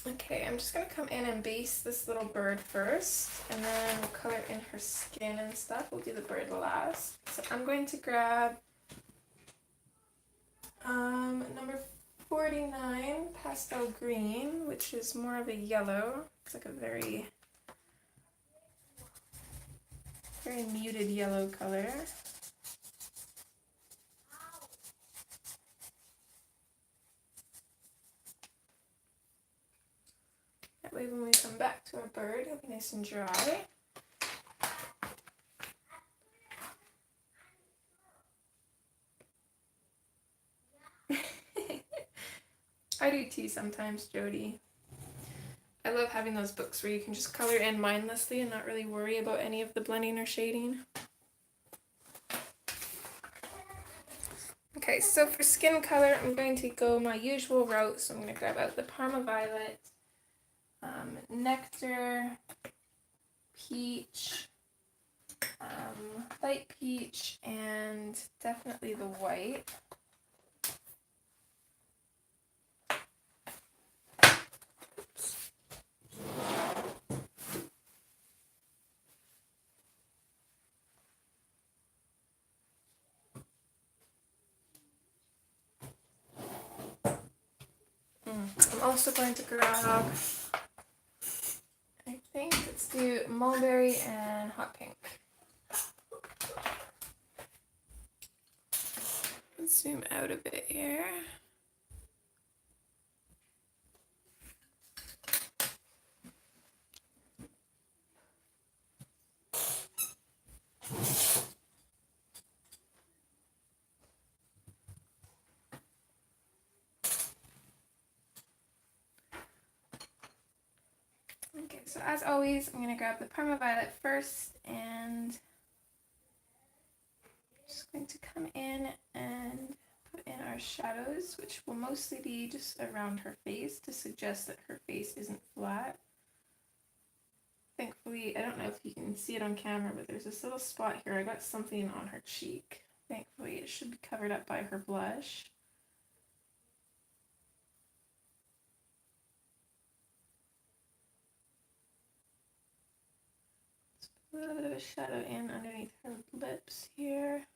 Okay, I'm just going to come in and base this little bird first, and then we'll color in her skin and stuff. We'll do the bird last. So I'm going to grab number 49, Pastel Green, which is more of a yellow. It's like a very, very muted yellow color. That way when we come back to our bird, it'll be nice and dry. I do too sometimes, Jody. I love having those books where you can just color in mindlessly and not really worry about any of the blending or shading. Okay, so for skin color, I'm going to go my usual route. So I'm going to grab out the Parma Violet, Nectar, Peach, light peach, and definitely the white. I'm also going to grab, I think, let's do mulberry and hot pink. Let's zoom out a bit here. Okay, so as always, I'm going to grab the Parma Violet first, and just going to come in and put in our shadows, which will mostly be just around her face to suggest that her face isn't flat. Thankfully, I don't know if you can see it on camera, but there's this little spot here. I got something on her cheek. Thankfully, it should be covered up by her blush. A little bit of a shadow in underneath her lips here.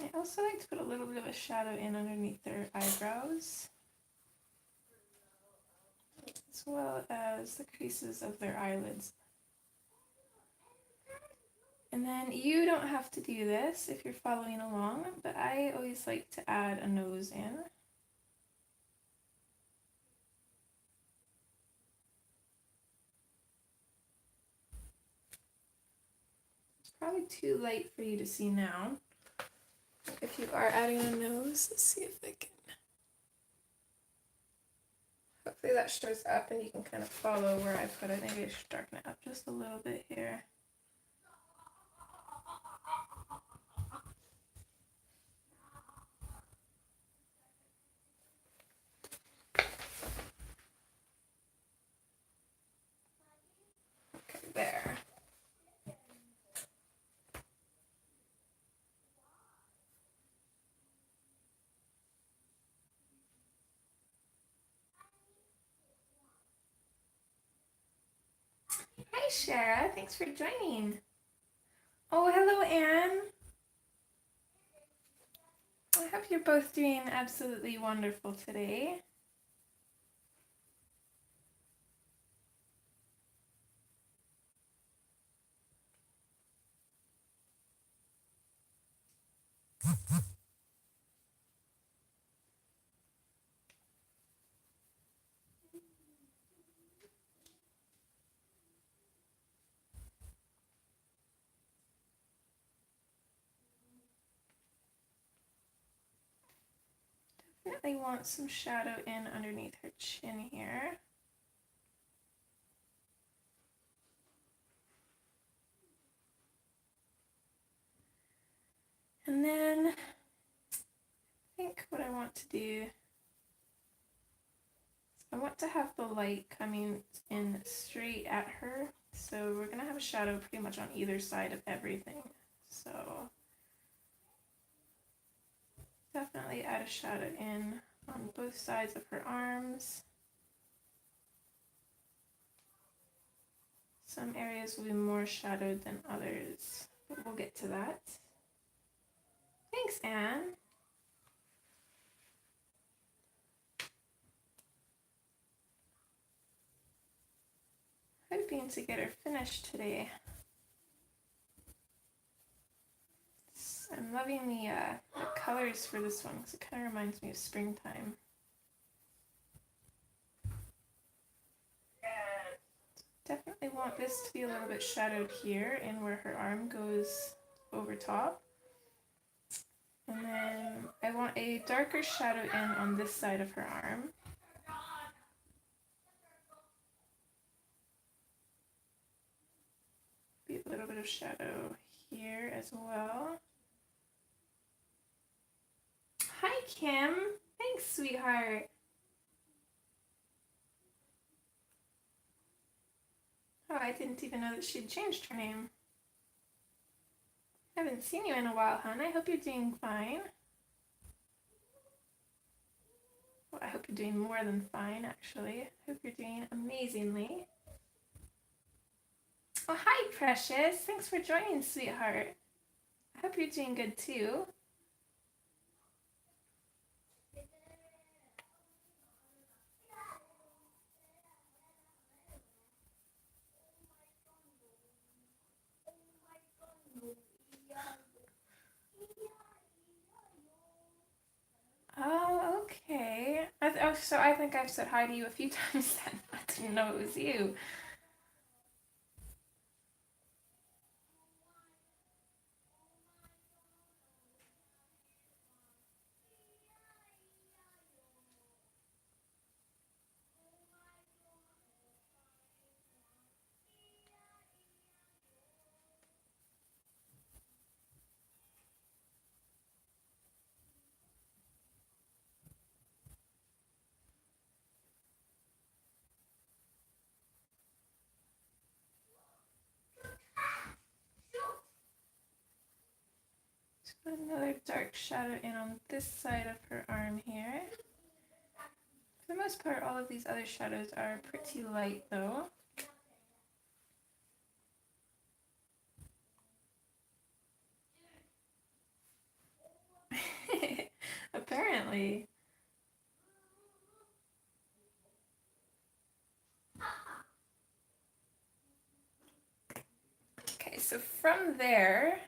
I also like to put a little bit of a shadow in underneath their eyebrows, as well as the creases of their eyelids. And then you don't have to do this if you're following along, but I always like to add a nose in. It's probably too light for you to see now. If you are adding a nose, let's see if I can. Hopefully that shows up and you can kind of follow where I put it. Maybe I should darken it up just a little bit here. Okay, there. Hi, Shara. Thanks for joining. Oh, hello, Anne. I hope you're both doing absolutely wonderful today. Definitely want some shadow in underneath her chin here. And then I think what I want to do is I want to have the light coming in straight at her. So we're going to have a shadow pretty much on either side of everything. So definitely add a shadow in on both sides of her arms. Some areas will be more shadowed than others, but we'll get to that. Thanks, Anne. Hoping to get her finished today. I'm loving the colors for this one because it kind of reminds me of springtime. Definitely want this to be a little bit shadowed here and where her arm goes over top. And then I want a darker shadow in on this side of her arm. Be a little bit of shadow here as well. Hi, Kim. Thanks, sweetheart. Oh, I didn't even know that she'd changed her name. I haven't seen you in a while, hon. I hope you're doing fine. Well, I hope you're doing more than fine, actually. I hope you're doing amazingly. Oh, hi, Precious. Thanks for joining, sweetheart. I hope you're doing good, too. Oh, okay. So I think I've said hi to you a few times then. I didn't know it was you. Put another dark shadow in on this side of her arm here. For the most part, all of these other shadows are pretty light though. Apparently. Okay, so from there,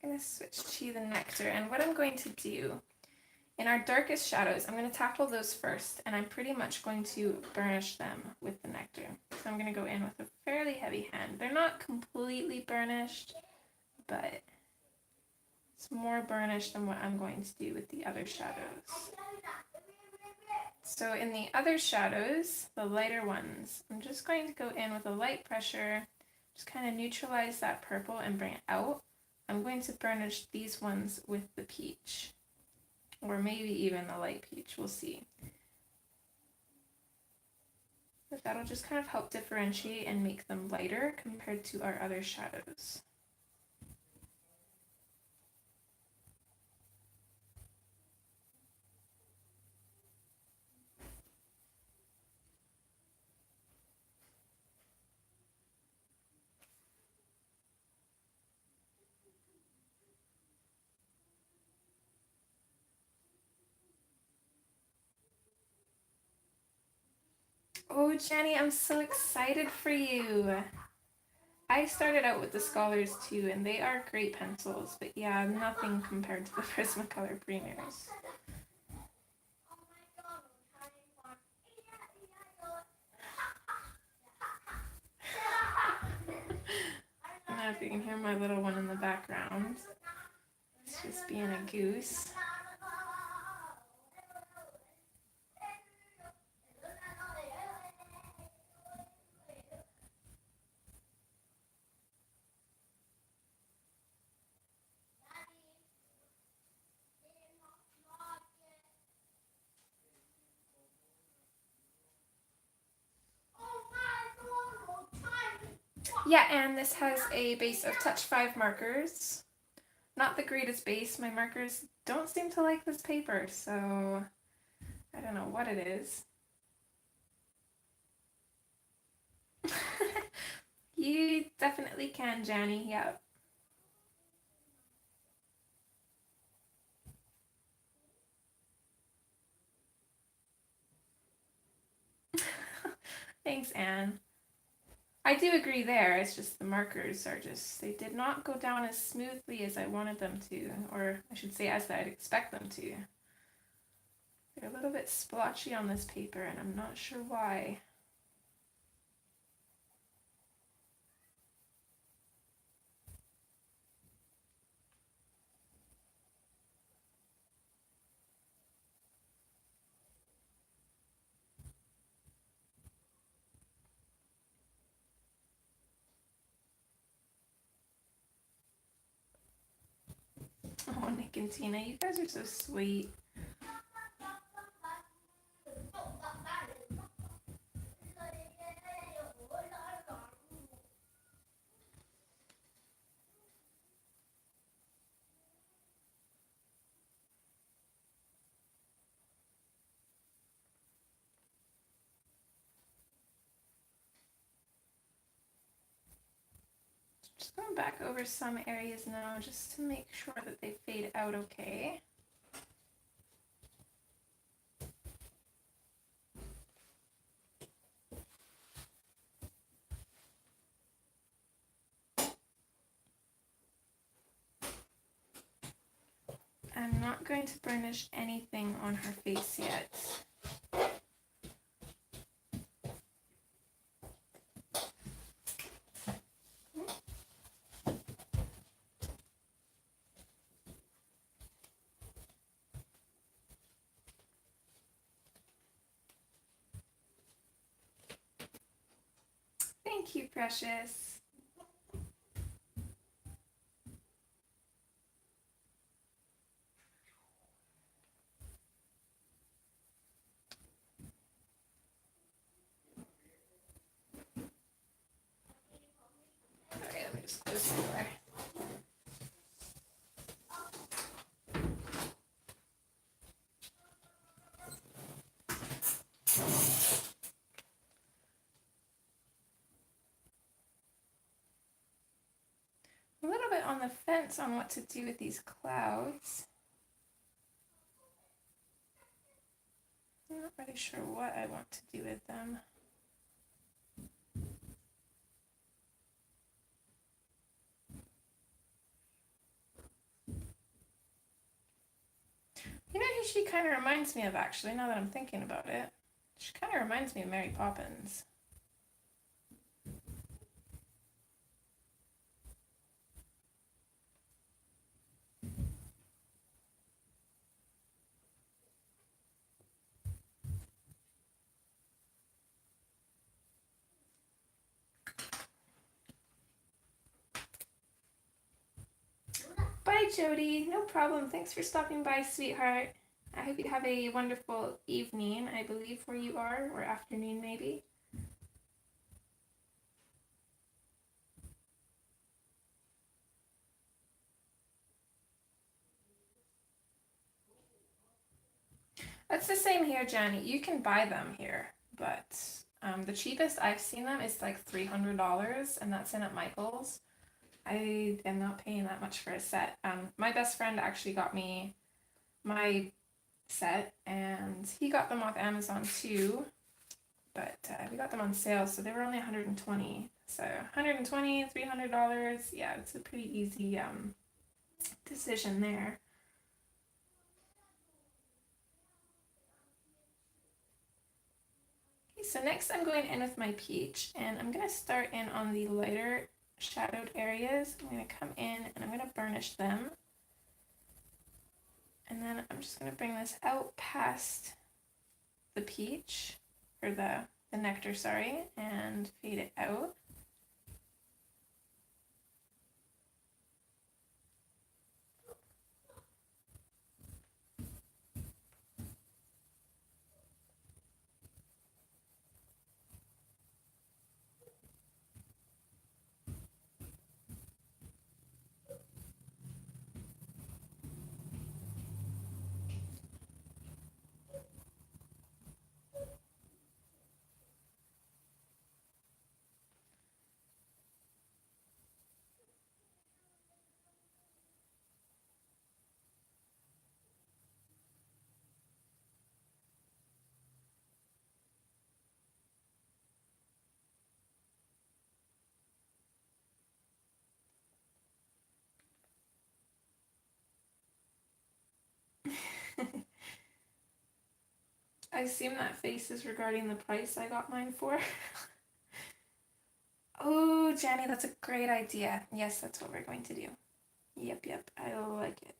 I'm going to switch to the nectar, and what I'm going to do in our darkest shadows, I'm going to tackle those first, and I'm pretty much going to burnish them with the nectar. So I'm going to go in with a fairly heavy hand. They're not completely burnished, but it's more burnished than what I'm going to do with the other shadows. So in the other shadows, the lighter ones, I'm just going to go in with a light pressure, just kind of neutralize that purple and bring it out. I'm going to burnish these ones with the peach, or maybe even the light peach, we'll see. But that'll just kind of help differentiate and make them lighter compared to our other shadows. Oh, Jenny, I'm so excited for you. I started out with the Scholars too, and they are great pencils, but yeah, nothing compared to the Prismacolor Premiers. I don't know if you can hear my little one in the background. It's just being a goose. Yeah, and this has a base of Touch 5 markers. Not the greatest base. My markers don't seem to like this paper, so I don't know what it is. You definitely can, Janny. Yep. Thanks, Anne. I do agree there. It's just the markers are just, they did not go down as smoothly as I wanted them to, or I should say as I'd expect them to. They're a little bit splotchy on this paper and I'm not sure why. Oh, Nick and Tina, you guys are so sweet. Just going back over some areas now just to make sure that they fade out okay. I'm not going to burnish anything on her face yet. Thank you, precious. Okay, let me just close the door. A little bit on the fence on what to do with these clouds. I'm not really sure what I want to do with them. You know who she kind of reminds me of, actually, now that I'm thinking about it? She kind of reminds me of Mary Poppins. Bye, Jody. No problem. Thanks for stopping by, sweetheart. I hope you have a wonderful evening, I believe, where you are, or afternoon, maybe. It's the same here, Jenny. You can buy them here, but the cheapest I've seen them is like $300, and that's in at Michael's. I am not paying that much for a set. My best friend actually got me my set, and he got them off Amazon too, but we got them on sale, so they were only $120. So $120, $300, yeah, it's a pretty easy decision there. Okay, so next I'm going in with my peach, and I'm going to start in on the lighter shadowed areas. I'm going to come in and I'm going to burnish them. And then I'm just going to bring this out past the peach, or the nectar, sorry, and fade it out. assume that face is regarding the price I got mine for. Oh, Jenny, that's a great idea. Yes, that's what we're going to do. Yep, I like it.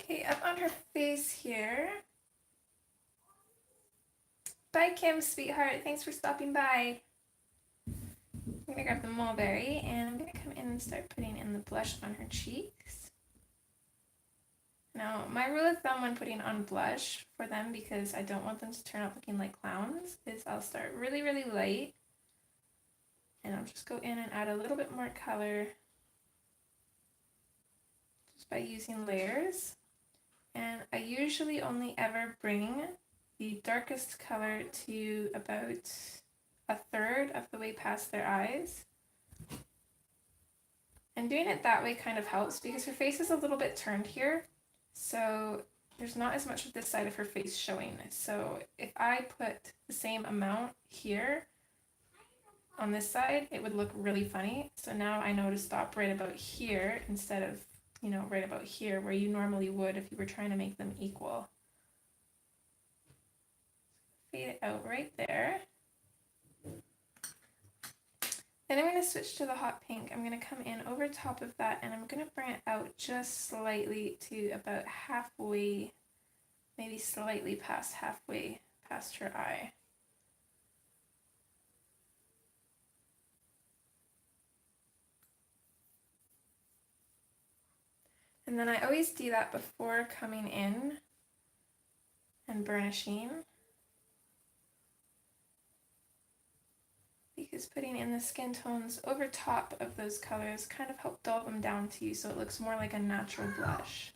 Okay, up on her face here. Bye, Kim, sweetheart. Thanks for stopping by. I'm gonna grab the mulberry and I'm gonna come in and start putting in the blush on her cheeks. Now, my rule of thumb when putting on blush for them, because I don't want them to turn out looking like clowns, is I'll start really, really light and I'll just go in and add a little bit more color just by using layers. And I usually only ever bring the darkest color to about a third of the way past their eyes. And doing it that way kind of helps because her face is a little bit turned here. So there's not as much of this side of her face showing. So if I put the same amount here on this side, it would look really funny. So now I know to stop right about here instead of, you know, right about here where you normally would if you were trying to make them equal. Fade it out right there. Then I'm going to switch to the hot pink. I'm going to come in over top of that and I'm going to bring it out just slightly to about halfway, maybe slightly past halfway past her eye. And then I always do that before coming in and burnishing, because putting in the skin tones over top of those colors kind of help dull them down to you so it looks more like a natural blush.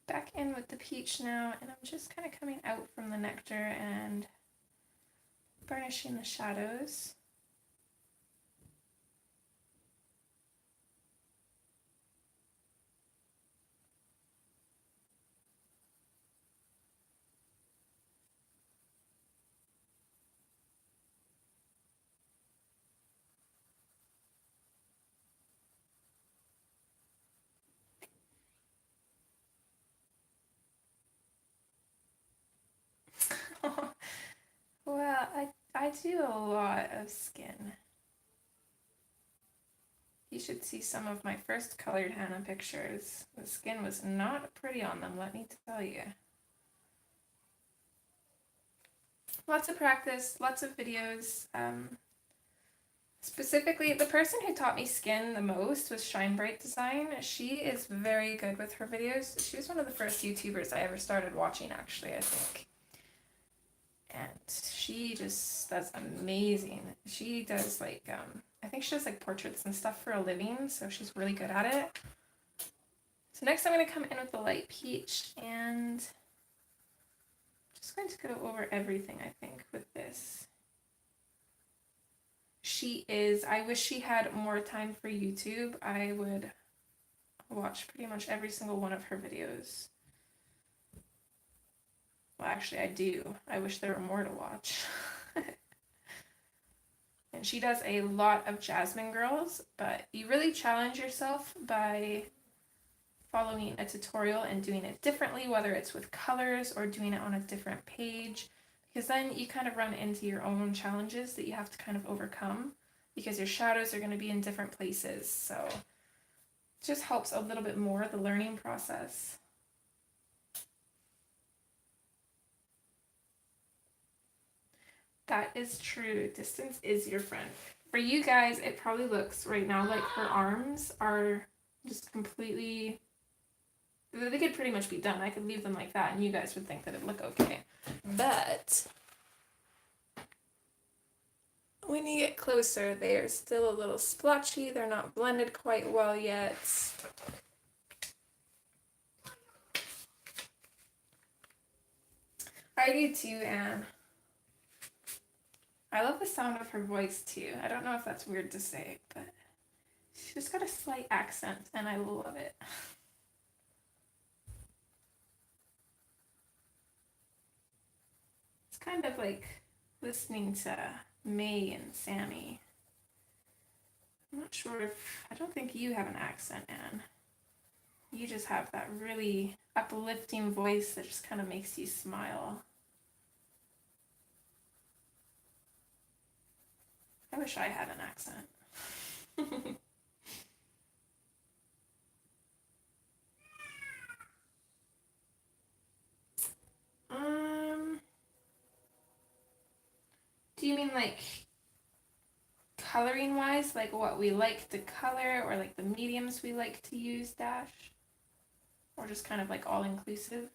Back in with the peach now, and I'm just kind of coming out from the nectar and burnishing the shadows. Well, I do a lot of skin. You should see some of my first colored Hannah pictures. The skin was not pretty on them, let me tell you. Lots of practice, lots of videos. Specifically, the person who taught me skin the most was Shine Bright Design. She is very good with her videos. She was one of the first YouTubers I ever started watching, actually, I think. And she just does amazing. She does like, I think she does like portraits and stuff for a living, so she's really good at it. So next I'm going to come in with the light peach and just going to go over everything, I think, with this. I wish she had more time for YouTube. I would watch pretty much every single one of her videos. Well, actually, I do. I wish there were more to watch. And she does a lot of Jasmine girls, but you really challenge yourself by following a tutorial and doing it differently, whether it's with colors or doing it on a different page, because then you kind of run into your own challenges that you have to kind of overcome because your shadows are going to be in different places. So it just helps a little bit more, the learning process. That is true. Distance is your friend. For you guys, it probably looks right now like her arms are just completely... They could pretty much be done. I could leave them like that and you guys would think that it'd look okay. But when you get closer, they are still a little splotchy. They're not blended quite well yet. I do too, Anne. I love the sound of her voice too. I don't know if that's weird to say, but she's just got a slight accent and I love it. It's kind of like listening to May and Sammy. I'm not sure if... I don't think you have an accent, Anne. You just have that really uplifting voice that just kind of makes you smile. I wish I had an accent. Do you mean like coloring wise, like what we like to color or like the mediums we like to use, Dash? Or just kind of like all inclusive?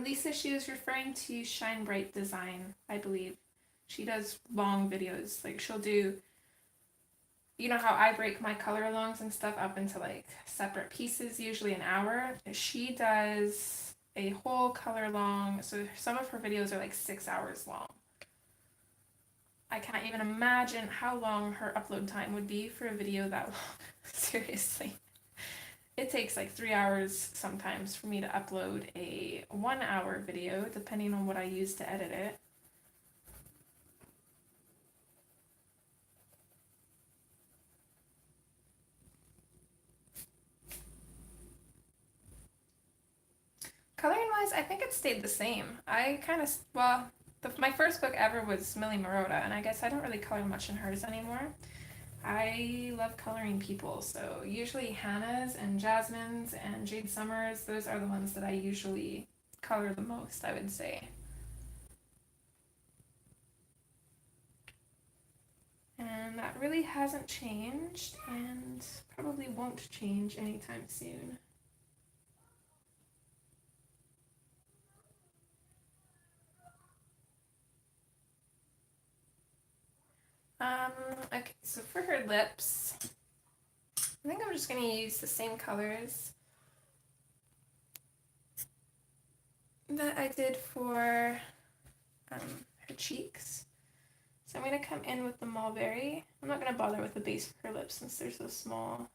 Lisa, she was referring to Shine Bright Design, I believe. She does long videos. Like she'll do, you know how I break my color alongs and stuff up into like separate pieces, usually an hour. She does a whole color long, so some of her videos are like 6 hours long. I can't even imagine how long her upload time would be for a video that long. Seriously. It takes like 3 hours sometimes for me to upload a 1 hour video, depending on what I use to edit it. Coloring wise, I think it stayed the same. I kind of, well, my first book ever was Millie Marotta, and I guess I don't really color much in hers anymore. I love coloring people, so usually Hannah's and Jasmine's and Jade Summers, those are the ones that I usually color the most, I would say. And that really hasn't changed and probably won't change anytime soon. Okay, so for her lips, I think I'm just going to use the same colors that I did for her cheeks. So I'm going to come in with the mulberry. I'm not going to bother with the base of her lips since they're so small.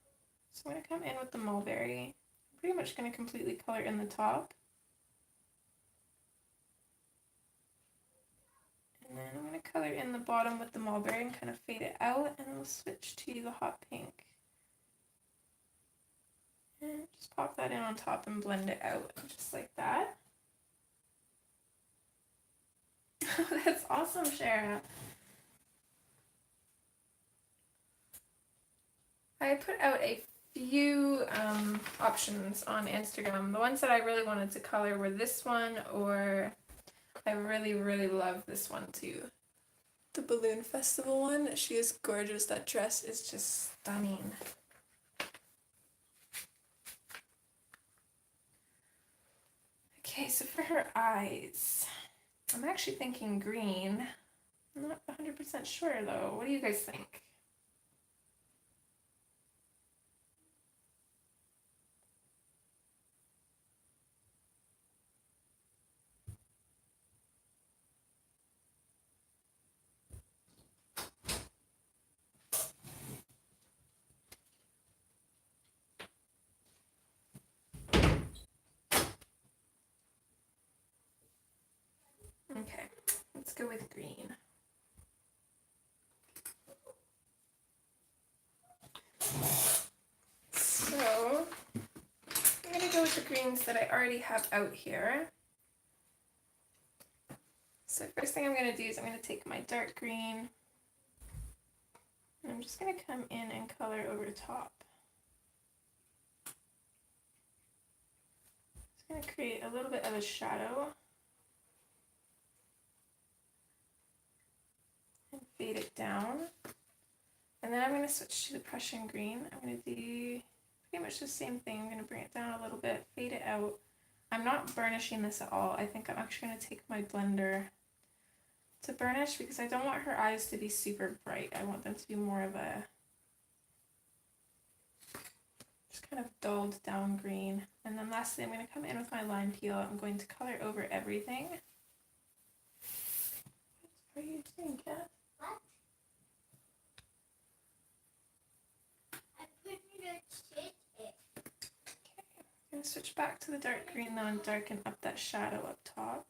So I'm going to come in with the mulberry. I'm pretty much going to completely color in the top. And then I'm going to color in the bottom with the mulberry and kind of fade it out, and then we'll switch to the hot pink. And just pop that in on top and blend it out, just like that. That's awesome, Shara. I put out a few options on Instagram. The ones that I really wanted to color were this one, or I really, really love this one too. The Balloon Festival one. She is gorgeous. That dress is just stunning. Okay, so for her eyes, I'm actually thinking green. I'm not 100% sure though. What do you guys think? Okay, let's go with green. with the greens that I already have out here. So first thing I'm going to do is I'm going to take my dark green and I'm just going to come in and color over the top. It's going to create a little bit of a shadow and fade it down. And then I'm going to switch to the Prussian green. I'm going to do pretty much the same thing. I'm going to bring it down a little bit, fade it out. I'm not burnishing this at all. I think I'm actually going to take my blender to burnish because I don't want her eyes to be super bright. I want them to be more of a just kind of dulled down green. And then lastly, I'm going to come in with my lime peel. I'm going to color over everything. What are you doing, Kat? What? I put it on shit. Okay, I'm going to switch back to the dark green now and darken up that shadow up top.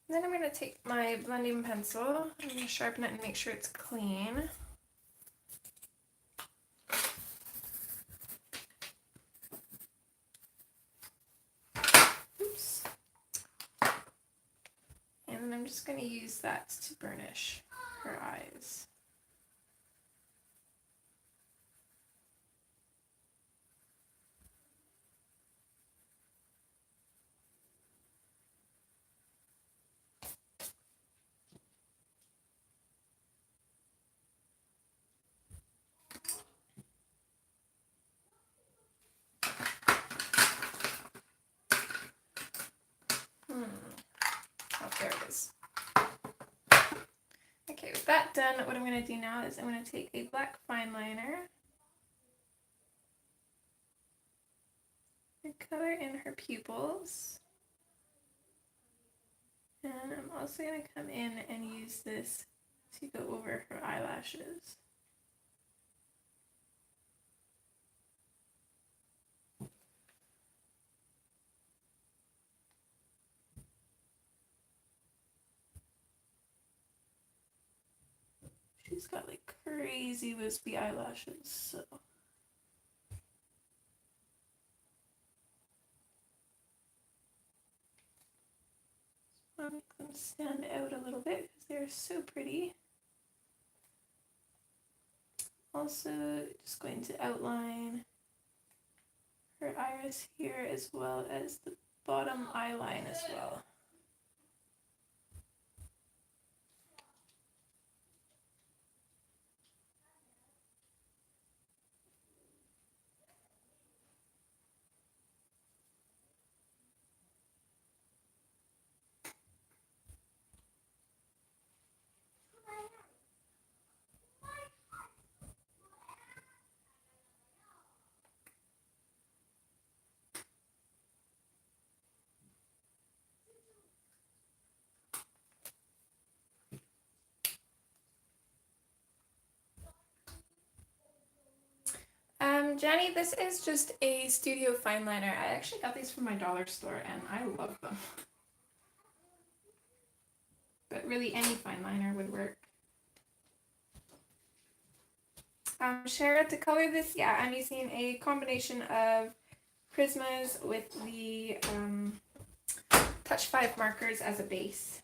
Then I'm going to take my blending pencil, I'm going to sharpen it and make sure it's clean. Oops. And then I'm just going to use that to burnish her eyes. Oh, there it is. Okay, with that done, what I'm going to do now is I'm going to take a black fine liner and color in her pupils. And I'm also going to come in and use this to go over her eyelashes. She's got like crazy wispy eyelashes, so. I'll make them stand out a little bit because they're so pretty. Also, just going to outline her iris here as well as the bottom eye line as well. Jenny, this is just a studio fine liner. I actually got these from my dollar store and I love them. But really any fine liner would work. Shara, to color this, yeah, I'm using a combination of Prismas with the Touch 5 markers as a base.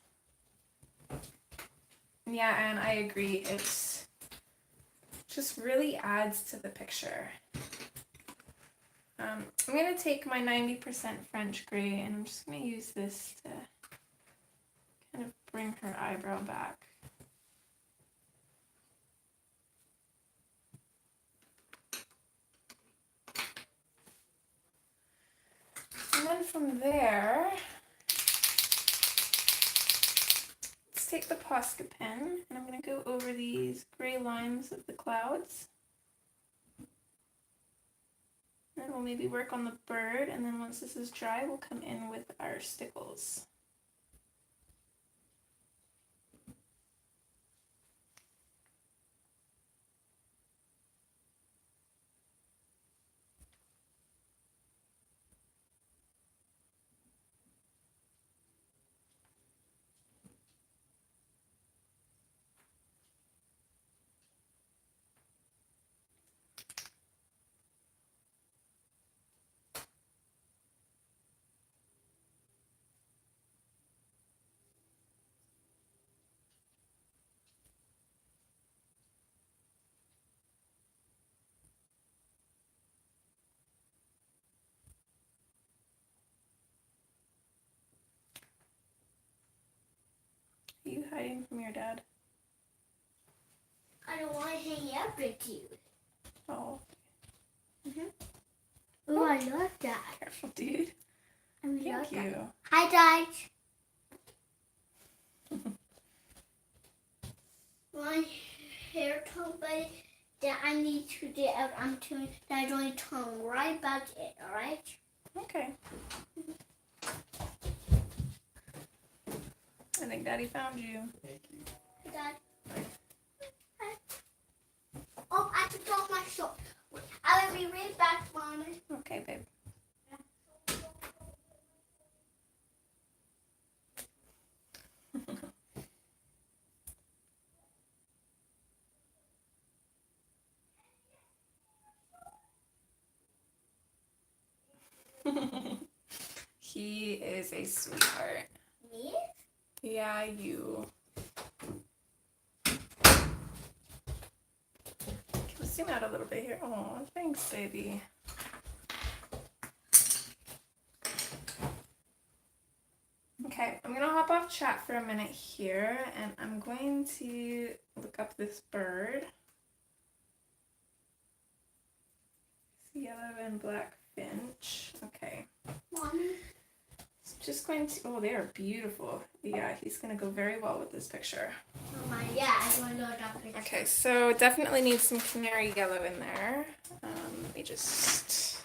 Yeah, and I agree, it's just really adds to the picture. I'm going to take my 90% French gray and I'm just going to use this to kind of bring her eyebrow back. And then from there, let's take the Posca pen and I'm going to go over these gray lines of the clouds. Then we'll maybe work on the bird, and then once this is dry, we'll come in with our stickles. you hiding from your dad? I don't want to hang out with you. Oh. Oh, I love that. Careful, dude. I love Thank you. that. Hi, guys. My hair tone, but that I need to get out. I'm doing that. Going to turn right back in. All right. Okay. I think Daddy found you. Thank you. Dad. Hi. Oh, I took off my shorts. I will be right back, Mommy. Okay, babe. He is a sweetheart. Me? Yeah, you. Let's zoom out a little bit here. Oh, thanks, baby. Okay, I'm gonna hop off chat for a minute here, and I'm going to look up this bird. It's yellow and black finch. Okay. Mommy. Just going to, oh, they are beautiful. Yeah, he's going to go very well with this picture. Oh my, yeah, I want to go adopt it. Okay, so definitely need some canary yellow in there. Let me just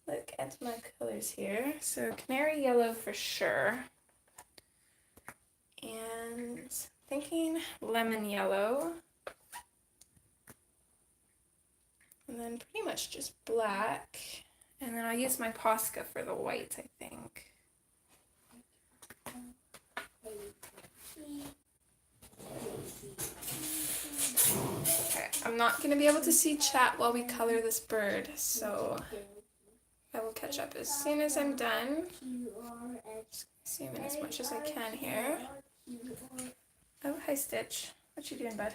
look at my colors here. So canary yellow for sure. And thinking lemon yellow. And then pretty much just black. And then I'll use my Posca for the white, I think. Okay, I'm not going to be able to see chat while we color this bird, so I will catch up as soon as I'm done. Just zoom in as much as I can here. Oh, hi Stitch. What you doing, bud?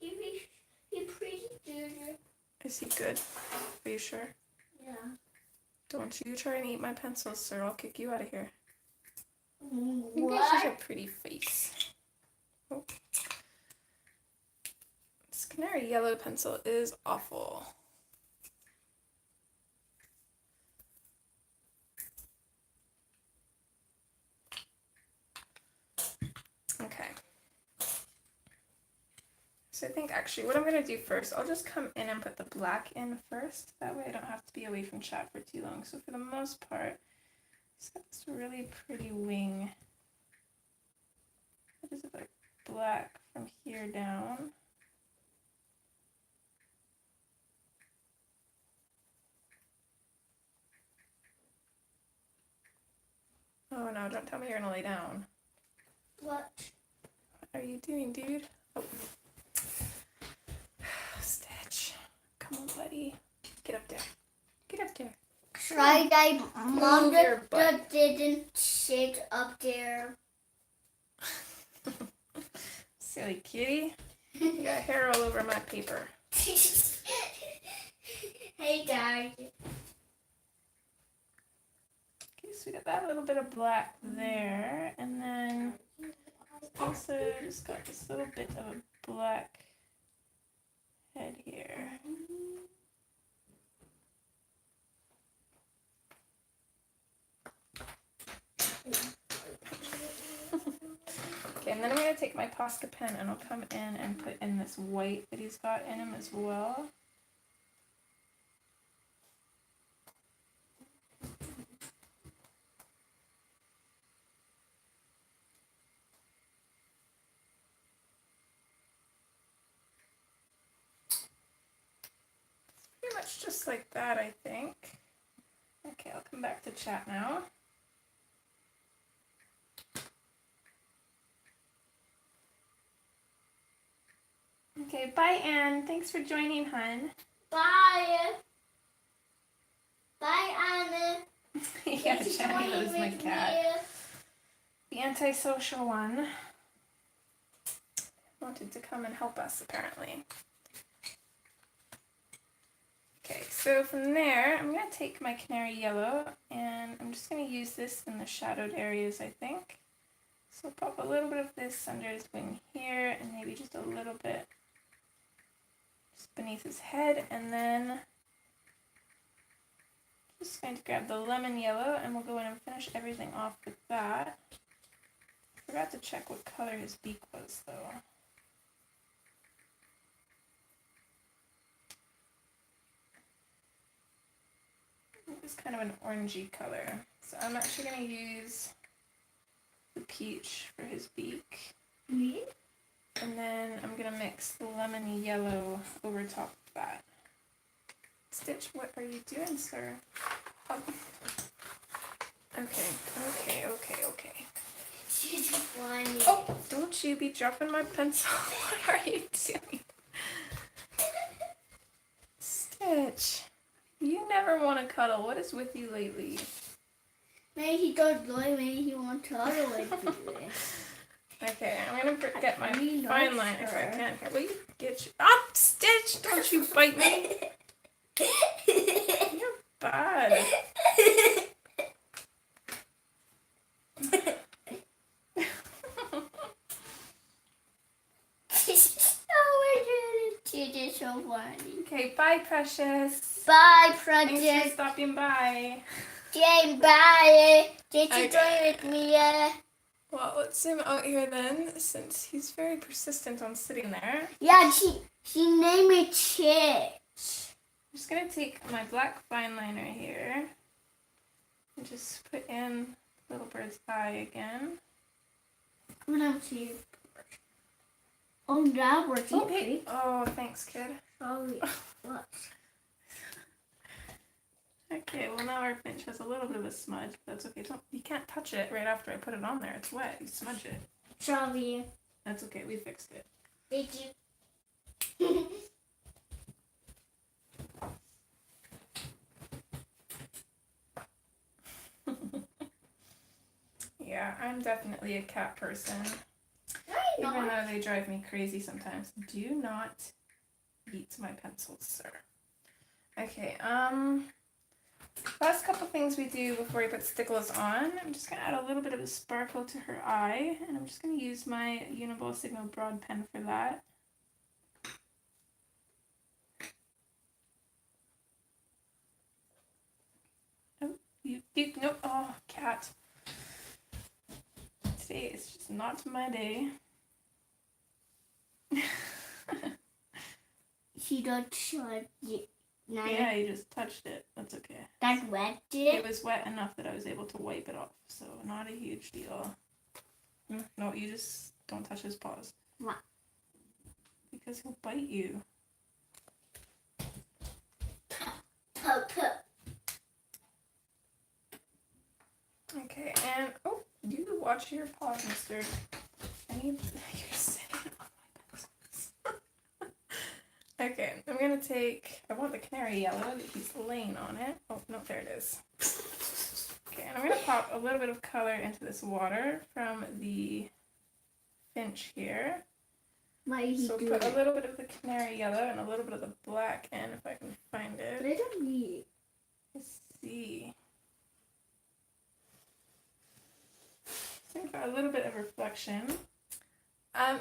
You're pretty good. Is he good? Are you sure? Yeah. Don't you try and eat my pencils, or I'll kick you out of here. You got such a pretty face. Oh. This canary yellow pencil is awful. Okay. So I think actually what I'm going to do first, I'll just come in and put the black in first. That way I don't have to be away from chat for too long. So for the most part, it's got this really pretty wing. It is about black from here down. Oh no, don't tell me you're going to lay down. What? What are you doing, dude? Oh. Stitch. Come on, buddy. Get up there. Get up there. Try that. Mom Move your butt. that didn't sit up there. Silly kitty. You got hair all over my paper. Hey, Dad. Okay, so we got that little bit of black there. And then also just got this little bit of a black head here. Okay, and then I'm going to take my Posca pen and I'll come in and put in this white that he's got in him as well. It's pretty much just like that, I think. Okay, I'll come back to chat now. Okay, bye Anne. Thanks for joining, hun. Bye. Bye, Anna. Yeah, Thanks for Jenny, that joining was my with cat. The antisocial one wanted to come and help us, apparently. Okay, So from there, I'm going to take my canary yellow and I'm just going to use this in the shadowed areas, I think. So pop a little bit of this under his wing here and maybe just a little bit just beneath his head, and then just going to grab the lemon yellow and we'll go in and finish everything off with that. Forgot to check what color his beak was though. It was kind of an orangey color. So I'm actually going to use the peach for his beak. Me? And then I'm going to mix the lemon yellow over top of that. Stitch, what are you doing, sir? Oh. Okay. She's funny. Oh, don't you be dropping my pencil. What are you doing? Stitch, you never want to cuddle. What is with you lately? Maybe he does like, maybe he wants to cuddle with you. Okay, I'm going to get my I'm not fine line if I sure. can. Here, will you get you? Ah, Stitch, don't you bite me. You're bad. She did so funny. Okay, bye, precious. Bye, Thanks for Project. stopping by. Jane, bye. Did you Okay. join with me? Well, let's zoom out here then, since he's very persistent on sitting there. Yeah, she named me Chick. I'm just going to take my black fine liner here and just put in little bird's eye again. What else you? Oh, that was Oh, hey. Oh, thanks, kid. Sorry. What? Okay, well now our finch has a little bit of a smudge, but that's okay. You can't touch it right after I put it on there. It's wet. You smudge it. Sorry. That's okay. We fixed it. Did you? Yeah, I'm definitely a cat person. No, Even though they drive me crazy sometimes. Do not eat my pencils, sir. Okay, last couple things we do before we put stickles on. I'm just going to add a little bit of a sparkle to her eye, and I'm just going to use my Uniball Signal broad pen for that. Oh, you nope. Oh, cat. Today is just not my day. she don't show it. Yeah, you just touched it. That's okay. That's wet. It was wet enough that I was able to wipe it off, so not a huge deal. No, you just don't touch his paws. Why? Because he'll bite you. Okay, and oh, you watch your paws, mister. You're sitting on my pencils. Okay, I'm gonna take, I want the canary yellow that he's laying on it. Oh, no, there it is. Okay, and I'm gonna pop a little bit of color into this water from the finch here. Why did he So do put a it? little bit of the canary yellow and a little bit of the black in if I can find it. Little me. Let's see. So we've got a little bit of reflection.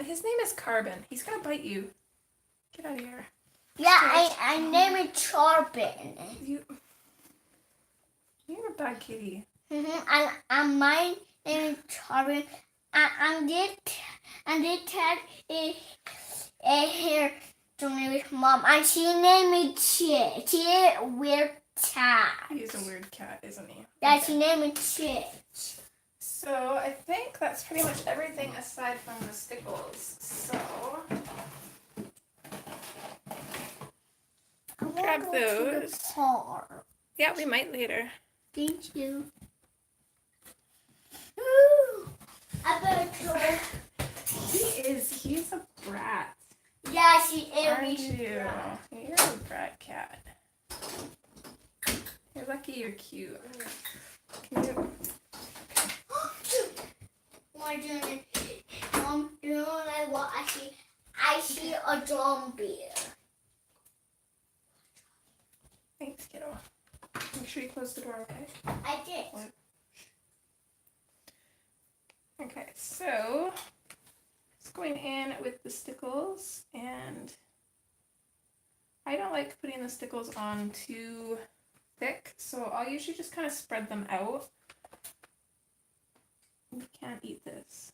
His name is Carbon. He's gonna bite you. Get out of here. Yeah, I named it Charbin. You're a bad kitty. And my name is Charbin. And they tag a hair to me with mom. And she named me Chick. She is a weird cat. He's a weird cat, isn't he? Yeah, Okay. she named me Chick. So I think that's pretty much everything aside from the stickles. So grab Go to the those. car. Yeah, we might later. Thank you. Ooh, I better go. He's a brat. Yeah, she is. Aren't you? You're a brat cat. You're lucky you're cute. Can you? My goodness. Mom, you know what I see? I see a zombie. Hey, Thanks, kiddo. Make sure you close the door, okay? I did. Okay, so just going in with the stickles, and I don't like putting the stickles on too thick, so I'll usually just kind of spread them out. You can't eat this.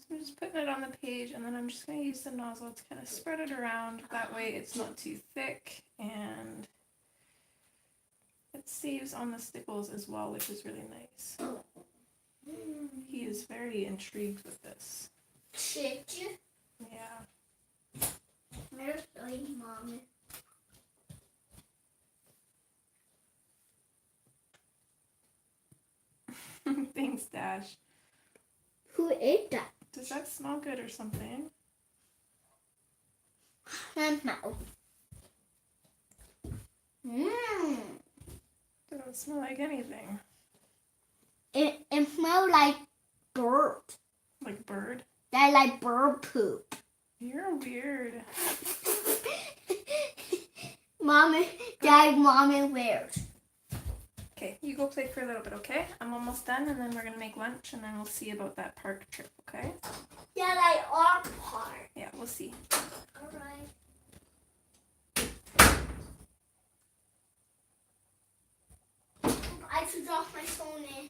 So I'm just putting it on the page, and then I'm just going to use the nozzle to kind of spread it around. That way it's not too thick, and it saves on the stickles as well, which is really nice. He is very intrigued with this. Did you? Yeah. Where's Mommy? Thanks, Dash. Who ate that? Does that smell good or something? No. Mmm. Doesn't smell like anything. It smells like bird. Like bird? They like bird poop. You're weird. Mommy, Mommy wears. Okay, you go play for a little bit, okay? I'm almost done, and then we're gonna make lunch, and then we'll see about that park trip, okay? Yeah, like our part. Yeah, we'll see. Alright. I should drop my phone in.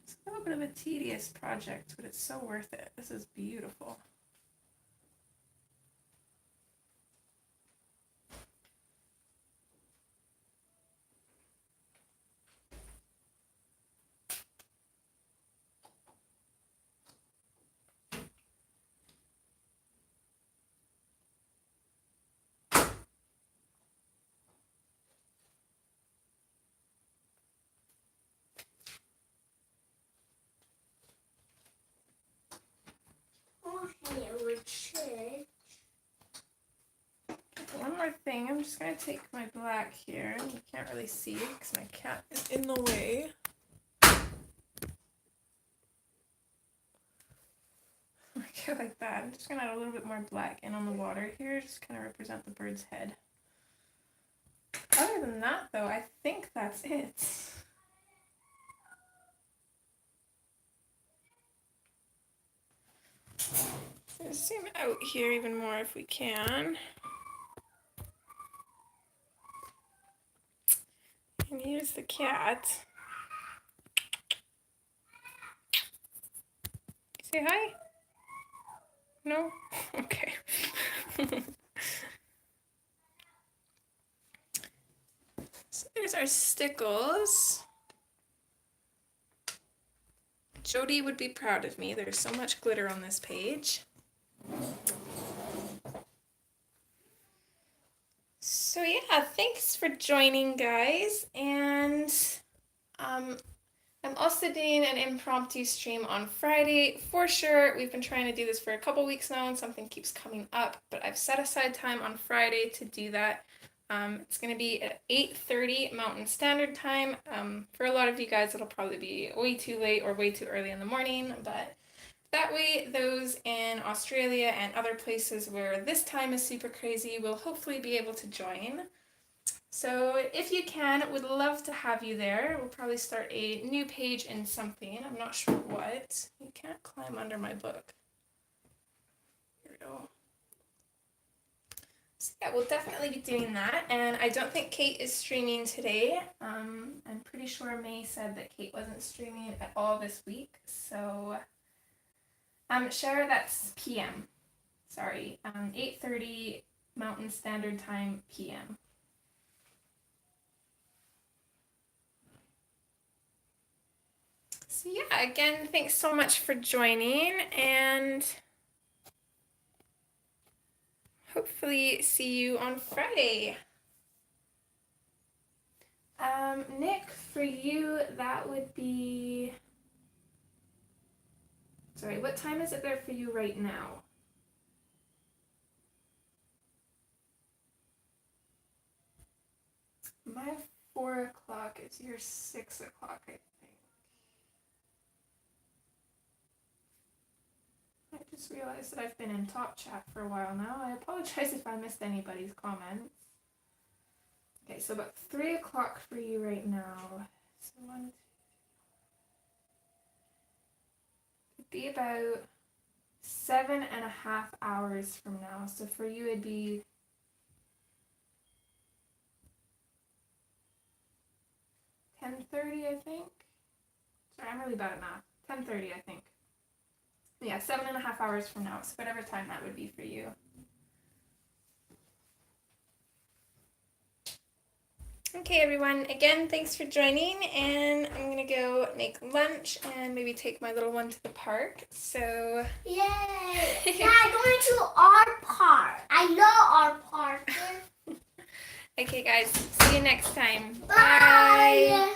It's a little bit of a tedious project, but it's so worth it. This is beautiful. One more thing, I'm just going to take my black here, and you can't really see it because my cat is in the way. Okay, like that. I'm just going to add a little bit more black in on the water here, just kind of represent the bird's head. Other than that, though, I think that's it. Let's zoom out here even more if we can. And here's the cat. Say hi? No? Okay. So there's our stickles. Jody would be proud of me. There's so much glitter on this page. So yeah, thanks for joining, guys. And I'm also doing an impromptu stream on Friday for sure. We've been trying to do this for a couple weeks now, and something keeps coming up, but I've set aside time on Friday to do that. It's going to be at 8:30 Mountain Standard Time. For a lot of you guys, it'll probably be way too late or way too early in the morning, but that way those in Australia and other places where this time is super crazy will hopefully be able to join. So if you can, would love to have you there. We'll probably start a new page in something. I'm not sure what. You can't climb under my book. Here we go. yeah, we'll definitely be doing that. And I don't think Kate is streaming today. I'm pretty sure May said that Kate wasn't streaming at all this week. So, Shara, that's PM. Sorry, 8:30 Mountain Standard Time PM. So yeah, again, thanks so much for joining, and hopefully see you on Friday. Nick, for you, that would be... Sorry, what time is it there for you right now? My 4 o'clock is your 6 o'clock, I think. I just realized that I've been in Top Chat for a while now. I apologize if I missed anybody's comments. Okay, so about 3 o'clock for you right now. So it'd be about 7.5 hours from now. So for you, it'd be 10:30, I think. Sorry, I'm really bad at math. 10:30, I think. Yeah, 7.5 hours from now. So whatever time that would be for you. Okay, everyone. Again, thanks for joining, and I'm gonna go make lunch and maybe take my little one to the park. So Yay! Yeah, going to our park. I love our park. okay, guys. See you next time. Bye.